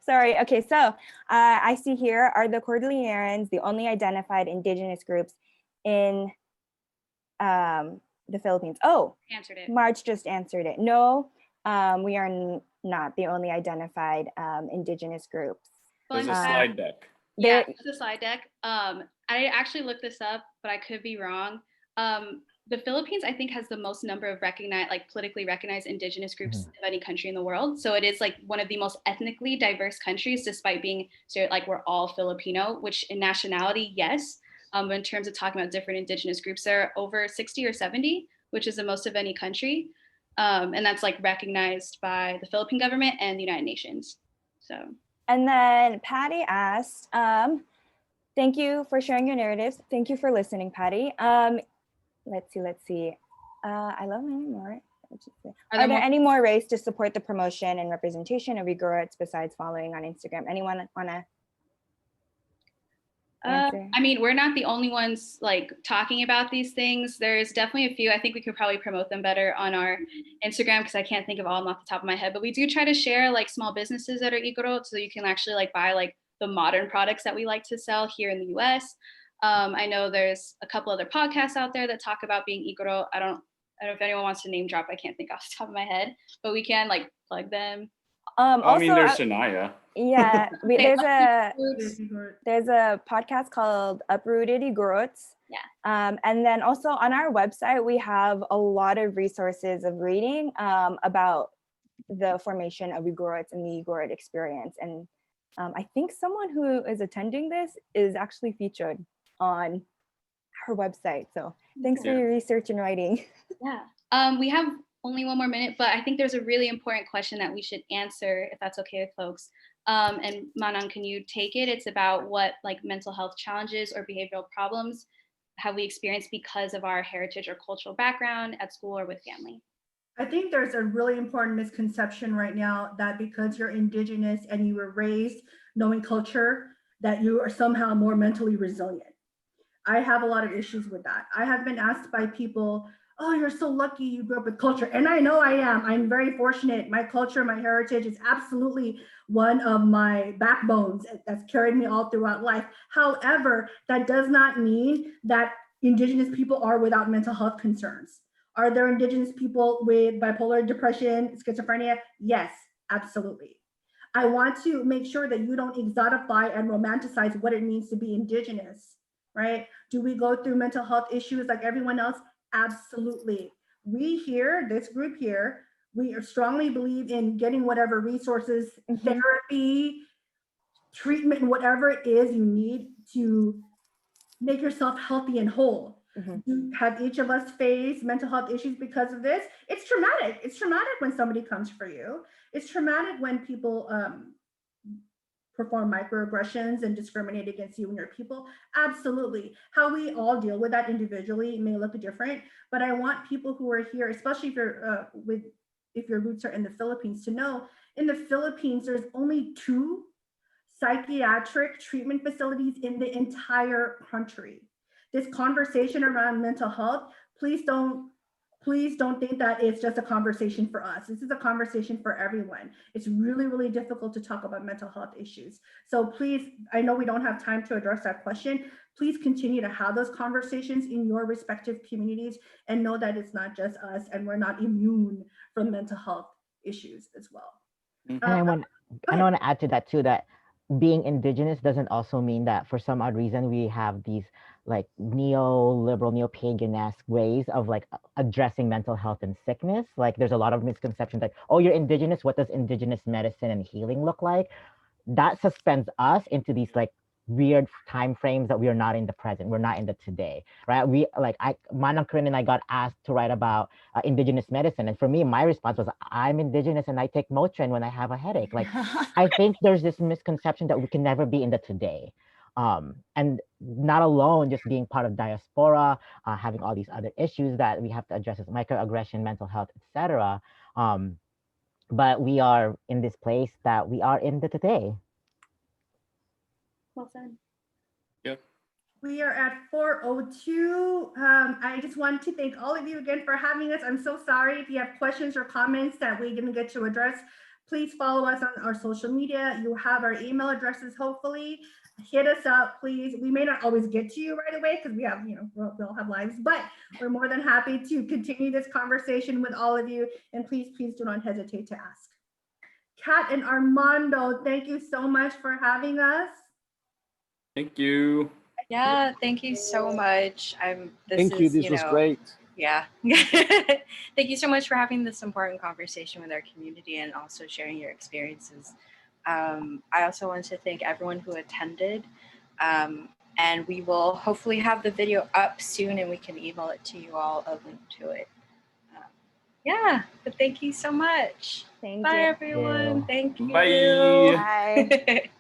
Sorry. Okay, so I see here, are the Cordillerans the only identified indigenous groups in the Philippines? Oh, Answered it. Marge just answered it. No, we are not the only identified indigenous groups. There's a slide deck. Yeah, there's a slide deck. I actually looked this up, but I could be wrong. The Philippines, I think, has the most number of politically recognized indigenous groups of any country in the world. So it is like one of the most ethnically diverse countries, despite being like we're all Filipino, which in nationality, yes. But in terms of talking about different indigenous groups, there are over 60 or 70, which is the most of any country. And that's like recognized by the Philippine government and the United Nations. So. And then Patty asked, thank you for sharing your narratives. Thank you for listening, Patty. Let's see. I love many more. Are there any more ways to support the promotion and representation of IgoROOTS besides following on Instagram? Anyone want to answer? I mean, we're not the only ones like talking about these things. There's definitely a few. I think we could probably promote them better on our Instagram because I can't think of all of them off the top of my head. But we do try to share like small businesses that are IgoROOTS so you can actually like buy like the modern products that we like to sell here in the US. I know there's a couple other podcasts out there that talk about being IgoROOT. I don't know if anyone wants to name drop. I can't think off the top of my head, but we can like plug them. I mean, there's Shania. Yeah, there's a podcast called Uprooted IgoROOTS. Yeah. And then also on our website, we have a lot of resources of reading about the formation of IgoROOTS and the IgoROOT experience. And I think someone who is attending this is actually featured on her website. So thanks for your research and writing. Yeah. We have only one more minute, but I think there's a really important question that we should answer if that's okay with folks. And Manon, can you take it? It's about what like mental health challenges or behavioral problems have we experienced because of our heritage or cultural background at school or with family? I think there's a really important misconception right now that because you're Indigenous and you were raised knowing culture, that you are somehow more mentally resilient. I have a lot of issues with that. I have been asked by people, oh, you're so lucky you grew up with culture. And I know I am. I'm very fortunate. My culture, my heritage is absolutely one of my backbones that's carried me all throughout life. However, that does not mean that Indigenous people are without mental health concerns. Are there Indigenous people with bipolar depression, schizophrenia? Yes, absolutely. I want to make sure that you don't exotify and romanticize what it means to be Indigenous, right? Do we go through mental health issues like everyone else? Absolutely. We here, this group here, we strongly believe in getting whatever resources, therapy, treatment, whatever it is you need to make yourself healthy and whole. Have each of us faced mental health issues because of this? It's traumatic. It's traumatic when somebody comes for you. It's traumatic when people perform microaggressions and discriminate against you and your people. Absolutely. How we all deal with that individually may look different, but I want people who are here, especially if you're if your roots are in the Philippines, to know in the Philippines, there's only 2 psychiatric treatment facilities in the entire country. This conversation around mental health, please don't think that it's just a conversation for us. This is a conversation for everyone. It's really, really difficult to talk about mental health issues. So please, I know we don't have time to address that question. Please continue to have those conversations in your respective communities and know that it's not just us and we're not immune from mental health issues as well. And I want to add to that too, that being Indigenous doesn't also mean that for some odd reason we have these like neoliberal, neo-pagan-esque ways of like addressing mental health and sickness. Like there's a lot of misconceptions like, oh, you're Indigenous, what does Indigenous medicine and healing look like? That suspends us into these like weird time frames that we are not in the present. We're not in the today, right? We like Manang Corinne and I got asked to write about Indigenous medicine, and for me, my response was, I'm Indigenous and I take Motrin when I have a headache. Like, I think there's this misconception that we can never be in the today, and not alone just being part of diaspora, having all these other issues that we have to address as microaggression, mental health, etc. But we are in this place that we are in the today. Well said. Yep. We are at 4:02. I just want to thank all of you again for having us. I'm so sorry if you have questions or comments that we didn't get to address. Please follow us on our social media. You have our email addresses, hopefully. Hit us up, please. We may not always get to you right away because we have, we all have lives, but we're more than happy to continue this conversation with all of you. And please do not hesitate to ask. Kat and Armando, thank you so much for having us. Thank you. Yeah, thank you so much. Thank you. This was great. Yeah. Thank you so much for having this important conversation with our community and also sharing your experiences. I also want to thank everyone who attended. And we will hopefully have the video up soon and we can email it to you all, a link to it. Yeah, but thank you so much. Thank Bye, you. everyone. Thank you. Bye. Bye.